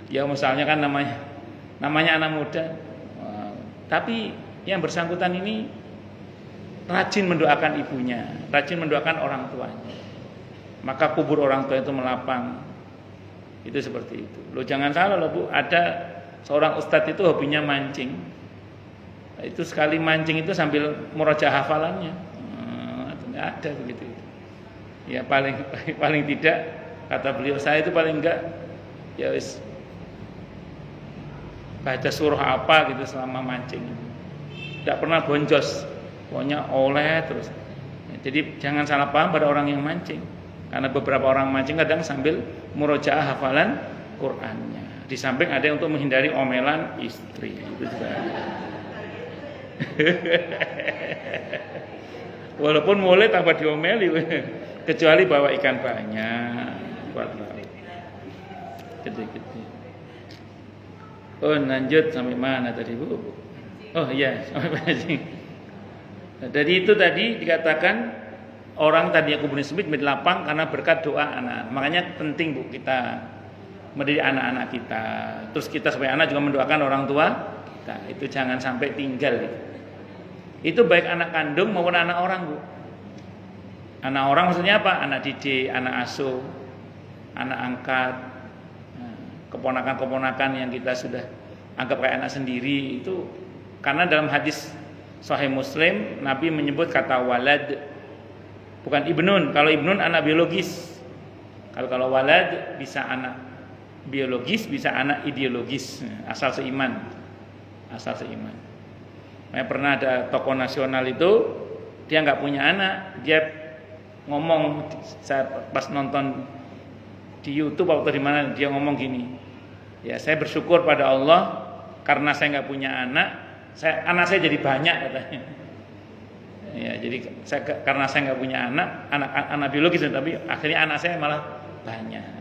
Ya misalnya kan namanya anak muda, tapi yang bersangkutan ini rajin mendoakan ibunya, rajin mendoakan orang tuanya, maka kubur orang tua itu melapang. Itu seperti itu. Lo jangan salah loh Bu, ada seorang ustadz itu hobinya mancing. Itu sekali mancing itu sambil murojaah hafalannya. Ada begitu. Ya paling tidak kata beliau, saya itu paling enggak ya wis baca surah apa gitu selama mancing. Tidak pernah boncos, pokoknya oleh terus. Jadi jangan salah paham pada orang yang mancing. Karena beberapa orang mancing kadang sambil murojaah hafalan Qur'annya. Di samping ada yang untuk menghindari omelan istri. Itu juga. Walaupun mulai tanpa diomeli, kecuali bawa ikan banyak buat laut. Gede-gede. Oh lanjut sampai mana tadi Bu? Oh iya sampai mancing. Nah, dari itu tadi dikatakan orang tadinya kuburnya sempit menjadi lapang karena berkat doa anak. Makanya penting Bu kita mendidik anak-anak kita. Terus kita sebagai anak juga mendoakan orang tua kita. Itu jangan sampai tinggal gitu. Itu baik anak kandung maupun anak orang Bu. Anak orang maksudnya apa? Anak didik, anak asuh, anak angkat, keponakan-keponakan yang kita sudah anggap kayak anak sendiri. Itu karena dalam hadis Sahih Muslim Nabi menyebut kata walad, bukan ibnun. Kalau ibnun anak biologis. Kalau walad bisa anak biologis, bisa anak ideologis, asal seiman. Asal seiman. Pernah ada tokoh nasional itu dia nggak punya anak, dia ngomong, saya pas nonton di YouTube atau di mana dia ngomong gini, ya saya bersyukur pada Allah karena saya nggak punya anak, anak saya jadi banyak katanya. Ya jadi karena saya nggak punya anak biologis, tapi akhirnya anak saya malah banyak.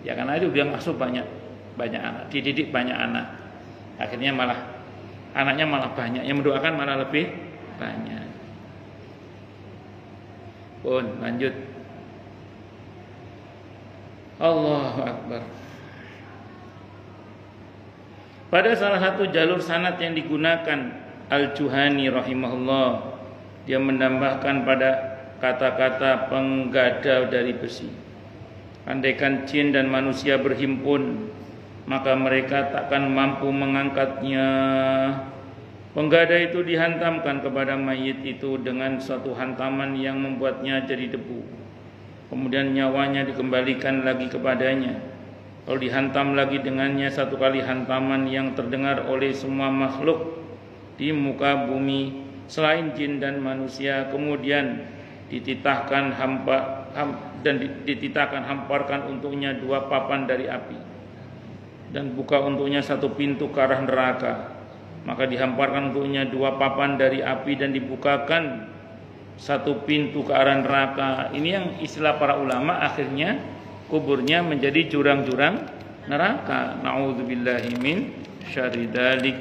Ya karena itu dia ngasuh banyak anak, dididik banyak anak, akhirnya malah anaknya malah banyak, yang mendoakan malah lebih banyak. Pun lanjut. Allahu Akbar. Pada salah satu jalur sanad yang digunakan Al-Juhani rahimahullah, dia menambahkan pada kata-kata penggadau dari besi. Andaikan jin dan manusia berhimpun, maka mereka takkan mampu mengangkatnya. Penggada itu dihantamkan kepada mayit itu dengan suatu hantaman yang membuatnya jadi debu. Kemudian nyawanya dikembalikan lagi kepadanya. Lalu dihantam lagi dengannya satu kali hantaman yang terdengar oleh semua makhluk di muka bumi selain jin dan manusia. Kemudian dititahkan hamparkan untuknya 2 papan dari api dan buka untuknya satu pintu ke arah neraka. Maka dihamparkan untuknya 2 papan dari api dan dibukakan satu pintu ke arah neraka. Ini yang istilah para ulama, akhirnya kuburnya menjadi jurang-jurang neraka. Na'udzubillahi min syarri dzalik.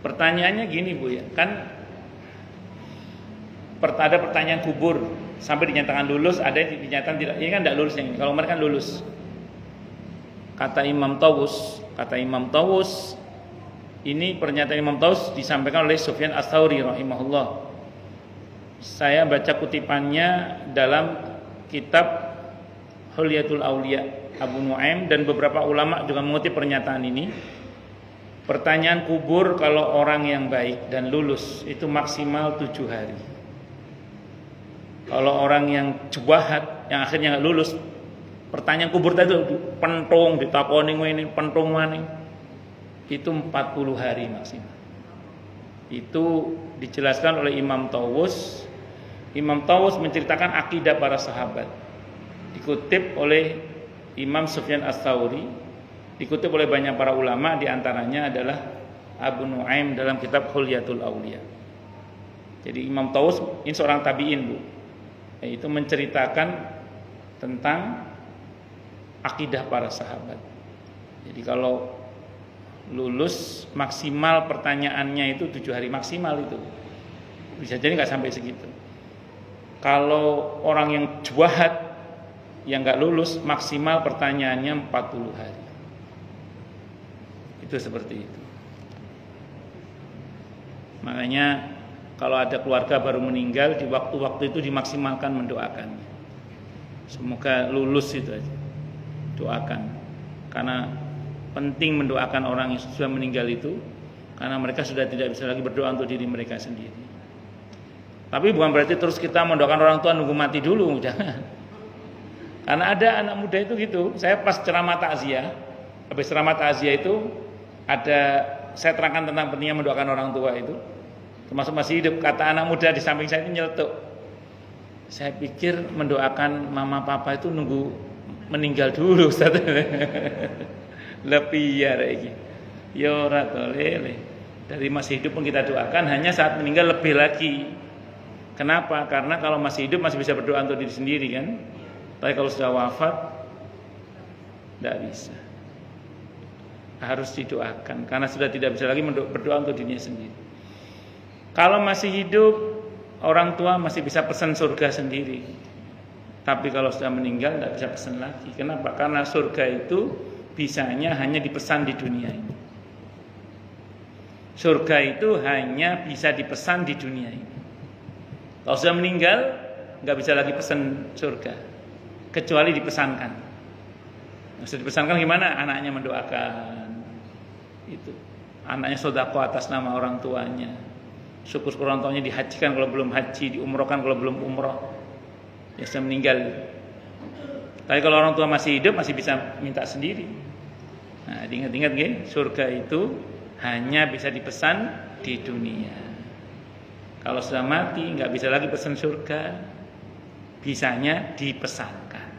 Pertanyaannya gini Bu ya, kan ada pertanyaan kubur sampai dinyatakan lulus, ada yang dinyatakan tidak. Ini kan tidak lulus yang ini. Kalau mereka kan lulus. Kata Imam Tawus, ini pernyataan Imam Tawus disampaikan oleh Sufyan Ats-Tsauri rahimahullah. saya baca kutipannya dalam kitab Hulyatul Aulia Abu Nuaim, dan beberapa ulama juga mengutip pernyataan ini. Pertanyaan kubur kalau orang yang baik dan lulus itu maksimal 7 hari. Kalau orang yang jahat yang akhirnya nggak lulus, pertanyaan kubur tadi pentung ditakoni ini pentung mana, itu 40 hari maksimal. Itu dijelaskan oleh Imam Tawus. Imam Tawus menceritakan akidah para sahabat, dikutip oleh Imam Sufyan Ats-Tsauri, dikutip oleh banyak para ulama, diantaranya adalah Abu Nuaim dalam kitab Hulyatul Aulia. Jadi Imam Tawus ini seorang tabi'in, Bu, itu menceritakan tentang akidah para sahabat. Jadi kalau lulus maksimal pertanyaannya itu 7 hari maksimal, itu bisa jadi nggak sampai segitu. Kalau orang yang jahat yang nggak lulus maksimal pertanyaannya 40 hari. Itu seperti itu. Makanya kalau ada keluarga baru meninggal, di waktu-waktu itu dimaksimalkan mendoakannya. Semoga lulus, itu aja. Doakan. Karena penting mendoakan orang yang sudah meninggal itu, karena mereka sudah tidak bisa lagi berdoa untuk diri mereka sendiri. Tapi bukan berarti terus kita mendoakan orang tua nunggu mati dulu, jangan. Karena ada anak muda itu gitu. Saya pas ceramah takziah, habis ceramah takziah itu saya terangkan tentang pentingnya mendoakan orang tua itu, termasuk masih hidup. Kata anak muda di samping saya itu nyeletuk, saya pikir mendoakan mama papa itu nunggu meninggal dulu, Ustaz. Lebih ya iki. Ya ora to lele. Dari masih hidup pun kita doakan, hanya saat meninggal lebih lagi. Kenapa? Karena kalau masih hidup masih bisa berdoa untuk diri sendiri kan. Tapi kalau sudah wafat tidak bisa. Harus didoakan karena sudah tidak bisa lagi berdoa untuk dirinya sendiri. Kalau masih hidup, orang tua masih bisa pesan surga sendiri. Tapi kalau sudah meninggal tidak bisa pesan lagi. Kenapa? Karena surga itu bisanya hanya dipesan di dunia ini. Surga itu hanya bisa dipesan di dunia ini. Kalau sudah meninggal, nggak bisa lagi pesan surga, kecuali dipesankan. Maksud dipesankan gimana? Anaknya mendoakan, itu anaknya sedekah atas nama orang tuanya, syukur orang tuanya dihajikan kalau belum haji, diumrohkan kalau belum umroh, ya sudah meninggal. Tapi kalau orang tua masih hidup masih bisa minta sendiri. Nah, diingat-ingat nggih, surga itu hanya bisa dipesan di dunia. Kalau sudah mati nggak bisa lagi pesan surga, bisanya dipesankan.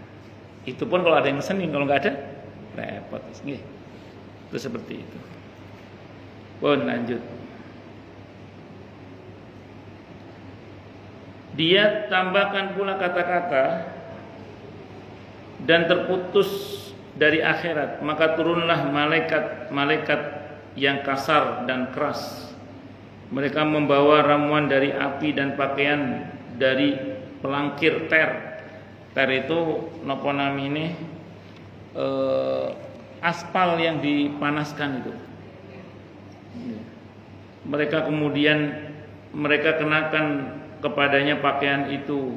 Itu pun kalau ada yang mesenin, kalau nggak ada repot. Nggih. Itu seperti itu. Pun lanjut. Dia tambahkan pula kata-kata dan terputus dari akhirat, maka turunlah malaikat yang kasar dan keras. Mereka membawa ramuan dari api dan pakaian dari pelangkir ter. Ter itu napa namine? Aspal yang dipanaskan itu. Mereka kenakan kepadanya pakaian itu,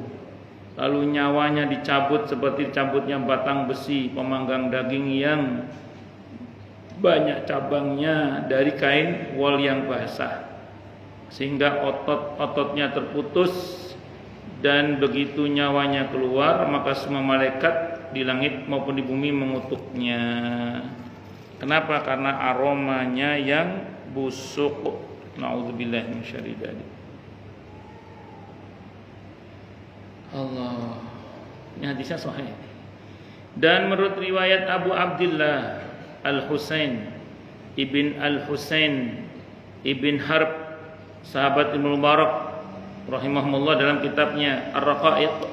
lalu nyawanya dicabut seperti cabutnya batang besi pemanggang daging yang banyak cabangnya dari kain wol yang basah, sehingga otot-ototnya terputus, dan begitu nyawanya keluar maka semua malaikat di langit maupun di bumi mengutuknya. Kenapa? Karena aromanya yang busuk. Nauzubillahi minasyarri dzalik. Allah. Ini hadisnya sahih. Dan menurut riwayat Abu Abdullah Al-Husain Ibn Harb, sahabat Ibnu Mubarak rahimahullah, dalam kitabnya Ar-Raqaiq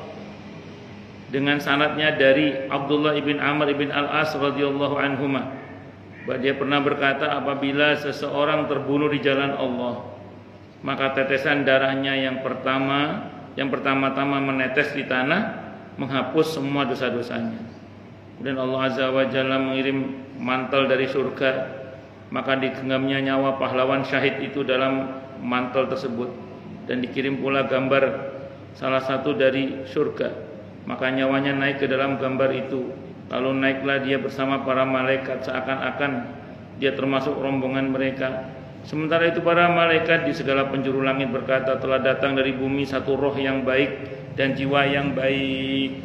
dengan sanadnya dari Abdullah ibn Amr ibn Al-As radhiyallahu anhuma, bahwa dia pernah berkata, apabila seseorang terbunuh di jalan Allah, maka tetesan darahnya yang pertama-tama menetes di tanah menghapus semua dosa-dosanya. Kemudian Allah Azza wa Jalla mengirim mantel dari surga, maka digenggamnya nyawa pahlawan syahid itu dalam mantel tersebut, dan dikirim pula gambar salah satu dari surga. Maka nyawanya naik ke dalam gambar itu. Lalu naiklah dia bersama para malaikat seakan-akan dia termasuk rombongan mereka. Sementara itu para malaikat di segala penjuru langit berkata, telah datang dari bumi satu roh yang baik dan jiwa yang baik.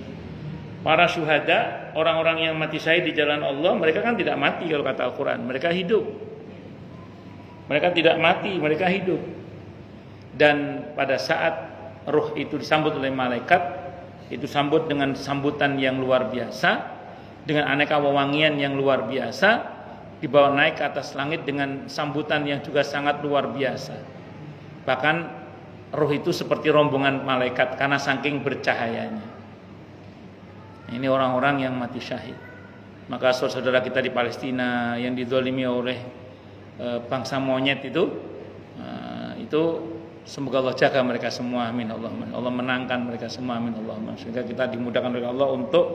Para syuhada, orang-orang yang mati syahid di jalan Allah, mereka kan tidak mati kalau kata Al-Quran. Mereka hidup. Mereka tidak mati, mereka hidup. Dan pada saat roh itu disambut oleh malaikat, itu sambut dengan sambutan yang luar biasa, dengan aneka wewangian yang luar biasa, dibawa naik ke atas langit dengan sambutan yang juga sangat luar biasa. Bahkan roh itu seperti rombongan malaikat karena saking bercahayanya. Ini orang-orang yang mati syahid. Maka saudara kita di Palestina yang dizalimi oleh bangsa monyet itu semoga Allah jaga mereka semua, amin Allahumma. Allah menangkan mereka semua, amin Allahumma. Sehingga kita dimudahkan oleh Allah untuk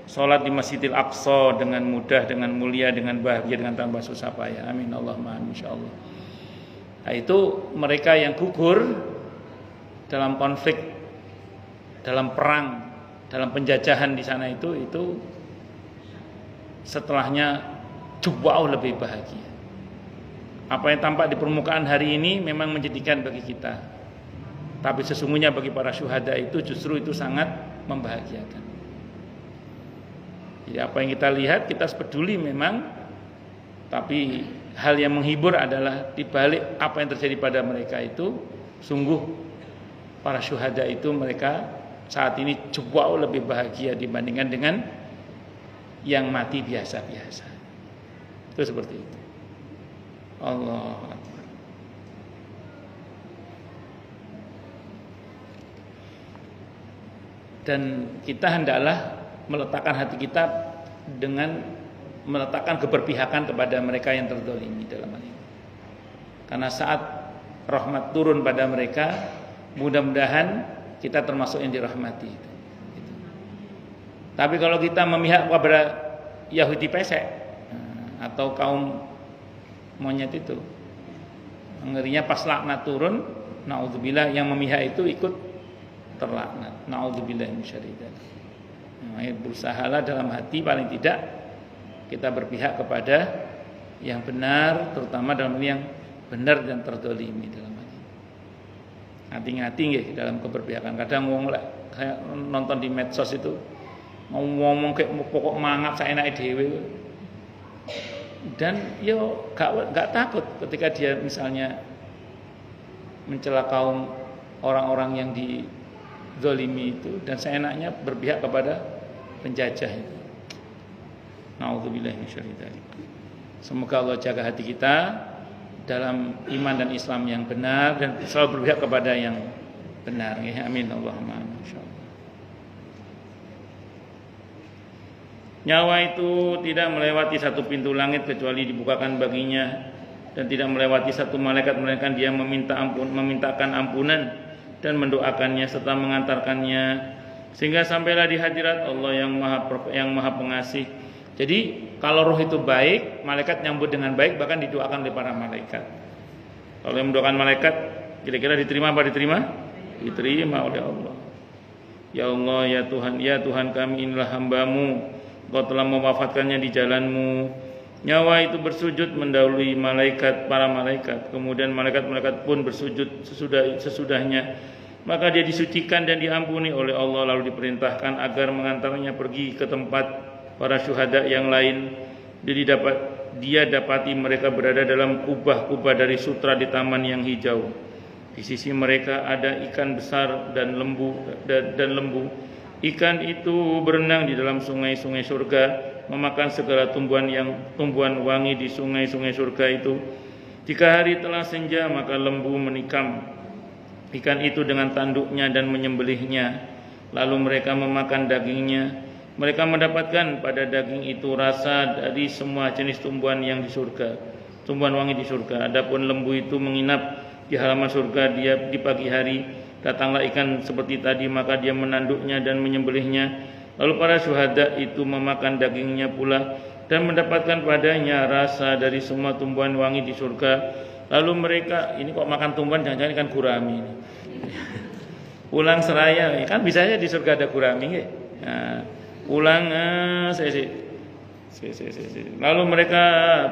sholat di Masjidil Aqsa dengan mudah, dengan mulia, dengan bahagia, dengan tanpa susah payah. Amin Allahumma insyaallah. Nah, itu mereka yang gugur dalam konflik, dalam perang, dalam penjajahan di sana itu setelahnya jauh lebih bahagia. Apa yang tampak di permukaan hari ini memang menjadikan bagi kita, tapi sesungguhnya bagi para syuhada itu justru itu sangat membahagiakan. Jadi apa yang kita lihat kita peduli memang, tapi hal yang menghibur adalah dibalik apa yang terjadi pada mereka itu, sungguh para syuhada itu mereka saat ini jauh lebih bahagia dibandingkan dengan yang mati biasa-biasa. Itu seperti itu. Allah Akbar. Dan kita hendaklah meletakkan hati kita dengan meletakkan keberpihakan kepada mereka yang terzalimi dalam hal ini. Karena saat rahmat turun pada mereka, mudah-mudahan kita termasuk yang dirahmati. Gitu. Tapi kalau kita memihak kepada Yahudi pesek atau kaum monyet itu, ngerinya pas laknat turun, naudzubillah, yang memihak itu ikut terlaknat. Naudzubillah min syarri dzalik. Berusahalah dalam hati paling tidak kita berpihak kepada yang benar, terutama dalam yang benar dan terzalimi dalam hati. Hati-hati nggih dalam keberpihakan. Kadang wong kayak nonton di medsos itu ngomong kayak pokok mangap saenake dhewe. Dan yo gak takut ketika dia misalnya mencela kaum orang-orang yang dizalimi itu dan seenaknya berpihak kepada penjajah itu. Nauzubillahi minasyarri dzalik. Semoga Allah jaga hati kita dalam iman dan Islam yang benar dan selalu berpihak kepada yang benar. Amin Allahumma insyaallah. Nyawa itu tidak melewati satu pintu langit kecuali dibukakan baginya, dan tidak melewati satu malaikat melainkan dia memintakan ampunan dan mendoakannya serta mengantarkannya sehingga sampailah di hadirat Allah yang maha pengasih. Jadi kalau roh itu baik, malaikat nyambut dengan baik, bahkan didoakan oleh para malaikat. Kalau yang mendoakan malaikat kira-kira diterima apa diterima? Diterima oleh Allah. Ya Allah, ya Tuhan kami, inilah hamba-Mu, Kau telah mewafatkannya di jalan-Mu. Nyawa itu bersujud mendahului para malaikat. Kemudian malaikat-malaikat pun bersujud sesudahnya. Maka dia disucikan dan diampuni oleh Allah, lalu diperintahkan agar mengantarnya pergi ke tempat para syuhada yang lain. Dia dapati mereka berada dalam kubah-kubah dari sutra di taman yang hijau. Di sisi mereka ada ikan besar dan lembu. Ikan itu berenang di dalam sungai-sungai surga, memakan segala tumbuhan wangi di sungai-sungai surga itu. Jika hari telah senja, maka lembu menikam ikan itu dengan tanduknya dan menyembelihnya. Lalu mereka memakan dagingnya. Mereka mendapatkan pada daging itu rasa dari semua jenis tumbuhan yang di surga, tumbuhan wangi di surga. Adapun lembu itu menginap di halaman surga di pagi hari. Datanglah ikan seperti tadi, maka dia menanduknya dan menyembelihnya. Lalu para syuhada itu memakan dagingnya pula dan mendapatkan padanya rasa dari semua tumbuhan wangi di surga. Lalu mereka, ini kok makan tumbuhan, jangan-jangan ikan gurami. Pulang seraya, ya kan bisa aja di surga ada gurami ya. Nah, pulang lalu mereka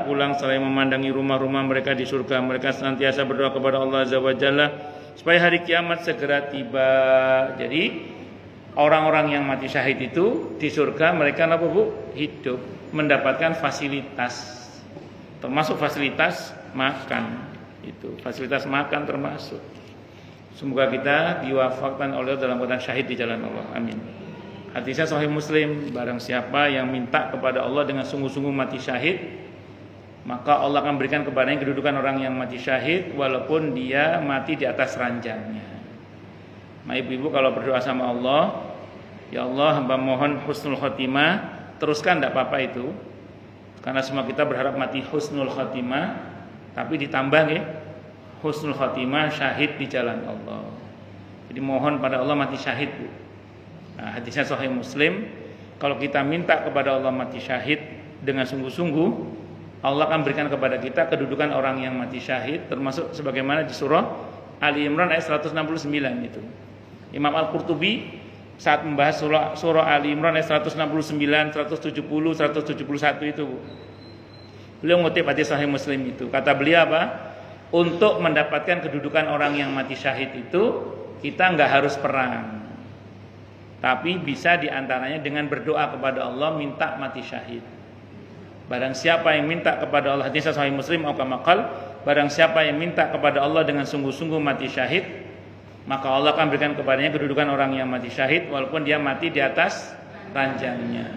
pulang seraya memandangi rumah-rumah mereka di surga. Mereka senantiasa berdoa kepada Allah Azza wa Jalla supaya hari kiamat segera tiba. Jadi orang-orang yang mati syahid itu di surga mereka apa Bu? Hidup, mendapatkan fasilitas. Termasuk fasilitas makan. Itu, fasilitas makan termasuk. Semoga kita diwafakkan oleh Allah dalam keadaan syahid di jalan Allah. Amin. Hadisnya Sahih Muslim, barang siapa yang minta kepada Allah dengan sungguh-sungguh mati syahid, maka Allah akan berikan kepadanya kedudukan orang yang mati syahid walaupun dia mati di atas ranjangnya. Nah, ibu-ibu kalau berdoa sama Allah, ya Allah, hamba mohon husnul khotimah, teruskan tidak apa-apa itu. Karena semua kita berharap mati husnul khotimah, tapi ditambah nih husnul khotimah syahid di jalan Allah. Jadi mohon pada Allah mati syahid Bu. Nah, hadisnya Sahih Muslim, kalau kita minta kepada Allah mati syahid dengan sungguh-sungguh, Allah akan berikan kepada kita kedudukan orang yang mati syahid, termasuk sebagaimana di surah Ali Imran ayat 169 itu. Imam Al-Qurtubi saat membahas surah Ali Imran ayat 169, 170, 171 itu Bu. Beliau ngutip hadis Sahih Muslim itu. Kata beliau apa? Untuk mendapatkan kedudukan orang yang mati syahid itu kita nggak harus perang, tapi bisa diantaranya dengan berdoa kepada Allah minta mati syahid. Barang siapa yang minta kepada Allah, hadis Sahih Muslim aukamakal, barang siapa yang minta kepada Allah dengan sungguh-sungguh mati syahid, maka Allah akan berikan kepadanya kedudukan orang yang mati syahid walaupun dia mati di atas ranjangnya.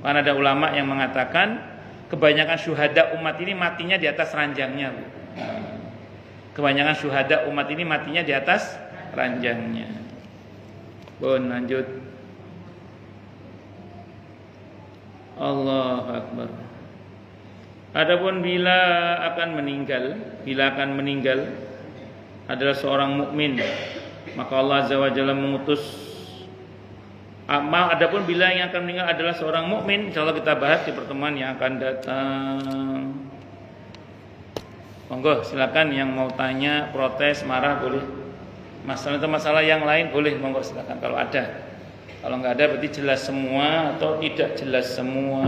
Karena ada ulama yang mengatakan kebanyakan syuhada umat ini matinya di atas ranjangnya. Kebanyakan syuhada umat ini matinya di atas ranjangnya. Bon, lanjut. Allahu Akbar. Adapun bila akan meninggal adalah seorang mukmin, maka Allah Azza wa Jalla mengutus amal. Adapun bila yang akan meninggal adalah seorang mukmin, insyaallah kita bahas di pertemuan yang akan datang. Monggo silakan yang mau tanya, protes, marah boleh. Masalah yang lain boleh, monggo silakan kalau ada. Kalau nggak ada berarti jelas semua atau tidak jelas semua.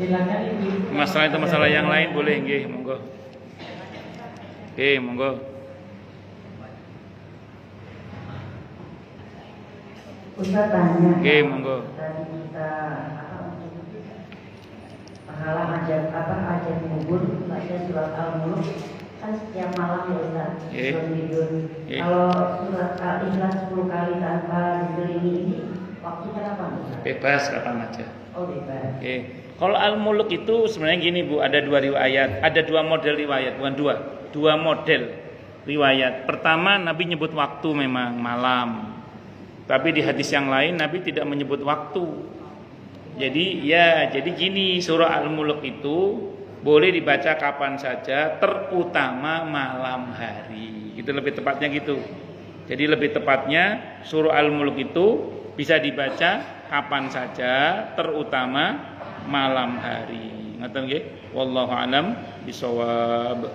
Silakan Ibu. Masalah yang lain boleh, nggih, monggo. Oke, monggo. Ustaz tanya. Oke, monggo. Tadi kita pahala ajar kubur baca surat Al-Mulk kan setiap malam ya Ustaz sebelum tidur. Kalau surat Al-Ikhlas 10 kali tanpa diiringi ini waktunya kapan Ustaz? Bebas kapan aja. Oh bebas. Oke. Kalau Al-Mulk itu sebenarnya gini Bu, ada dua riwayat, ada dua model riwayat, bukan dua model riwayat. Pertama Nabi nyebut waktu memang malam, tapi di hadis yang lain Nabi tidak menyebut waktu. Jadi gini, surah Al-Mulk itu boleh dibaca kapan saja, terutama malam hari. Itu lebih tepatnya gitu. Jadi lebih tepatnya surah Al-Mulk itu bisa dibaca kapan saja, terutama malam hari. Ngoten nggih? Wallahu a'lam bishawab.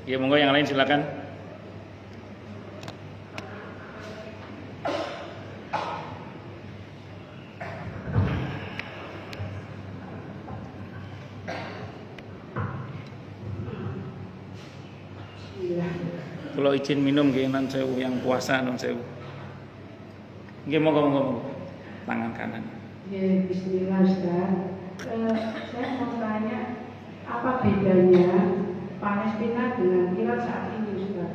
Ya monggo yang lain silakan. Kalau izin minum nggih nan sewu yang puasa non sewu. Nggih monggo. Tangan kanan. Ya, bismillah Ustaz. Saya mau tanya apa bedanya Palestina dengan Iran saat ini Ustaz?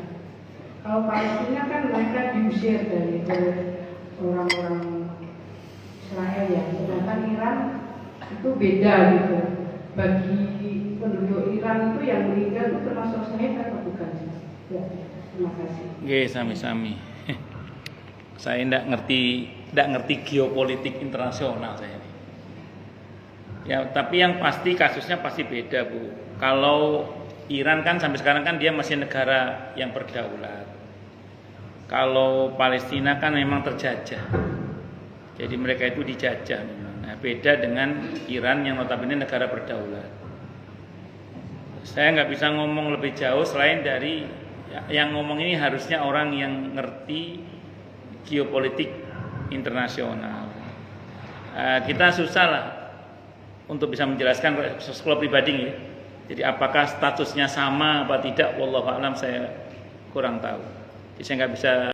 Kalau Palestina kan mereka diusir dari orang-orang Israel ya, sedangkan Iran itu beda gitu. Bagi penduduk Iran itu yang meninggal itu termasuk syahid atau bukan? Ya, terima kasih. Nggih, sami-sami. Saya ndak ngerti geopolitik internasional saya. Ya, tapi yang pasti kasusnya pasti beda, Bu. Kalau Iran kan sampai sekarang kan dia masih negara yang berdaulat. Kalau Palestina kan memang terjajah. Jadi mereka itu dijajah memang. Nah, beda dengan Iran yang notabene negara berdaulat. Saya nggak bisa ngomong lebih jauh selain dari yang ngomong ini harusnya orang yang ngerti geopolitik internasional. Kita susah lah untuk bisa menjelaskan sekolah pribadi ya. Jadi apakah statusnya sama apa tidak, wallahu a'lam, saya kurang tahu. Jadi saya nggak bisa